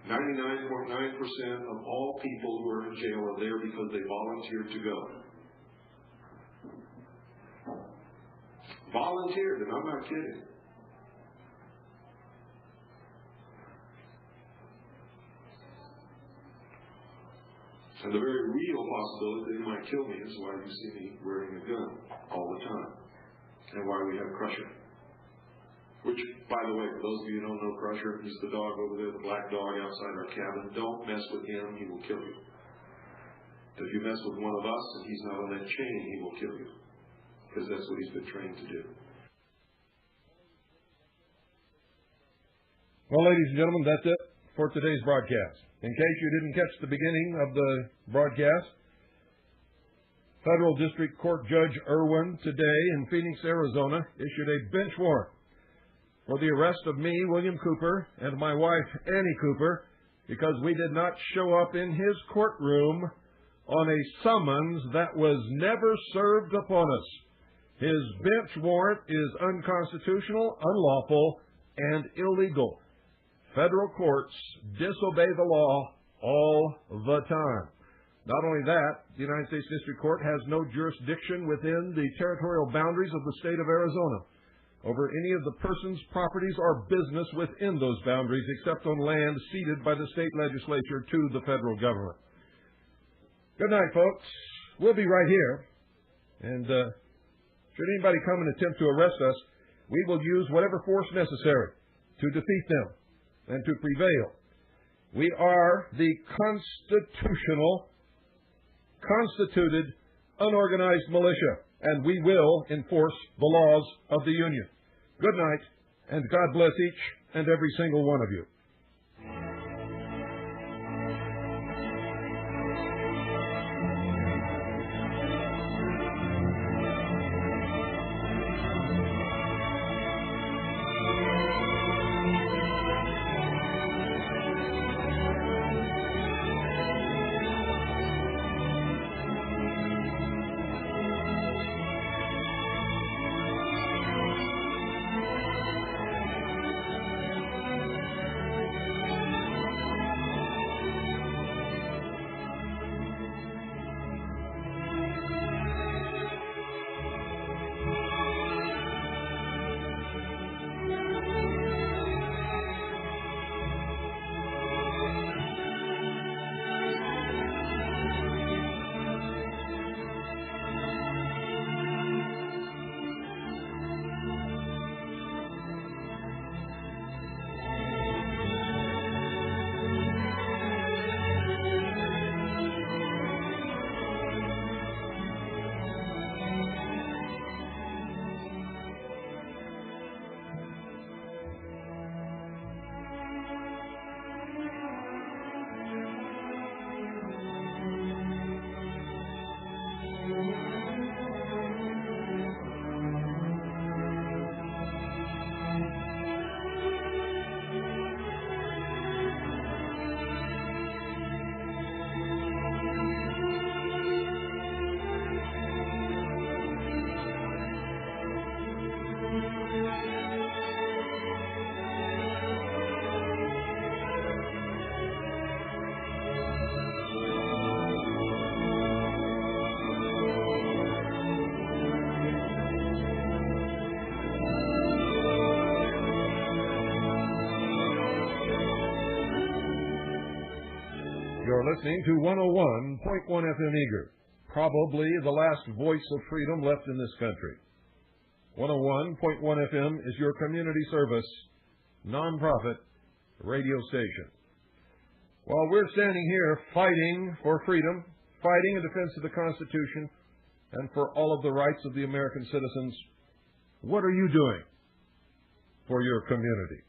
99.9% of all people who are in jail are there because they volunteered to go. Volunteered, and I'm not kidding. And the very real possibility they might kill me is why you see me wearing a gun all the time. And why we have Crusher. Which, by the way, for those of you who don't know Crusher, he's the dog over there, the black dog outside our cabin. Don't mess with him, he will kill you. If you mess with one of us and he's not on that chain, he will kill you. Because that's what he's been trained to do. Well, ladies and gentlemen, that's it for today's broadcast. In case you didn't catch the beginning of the broadcast, Federal District Court Judge Irwin today in Phoenix, Arizona, issued a bench warrant for the arrest of me, William Cooper, and my wife, Annie Cooper, because we did not show up in his courtroom on a summons that was never served upon us. His bench warrant is unconstitutional, unlawful, and illegal. Federal courts disobey the law all the time. Not only that, the United States District Court has no jurisdiction within the territorial boundaries of the state of Arizona over any of the person's properties or business within those boundaries except on land ceded by the state legislature to the federal government. Good night, folks. We'll be right here. And should anybody come and attempt to arrest us, we will use whatever force necessary to defeat them and to prevail. We are the constituted, unorganized militia, and we will enforce the laws of the Union. Good night, and God bless each and every single one of you. You're listening to 101.1 FM Eager, probably the last voice of freedom left in this country. 101.1 FM is your community service, nonprofit radio station. While we're standing here fighting for freedom, fighting in defense of the Constitution, and for all of the rights of the American citizens, what are you doing for your community?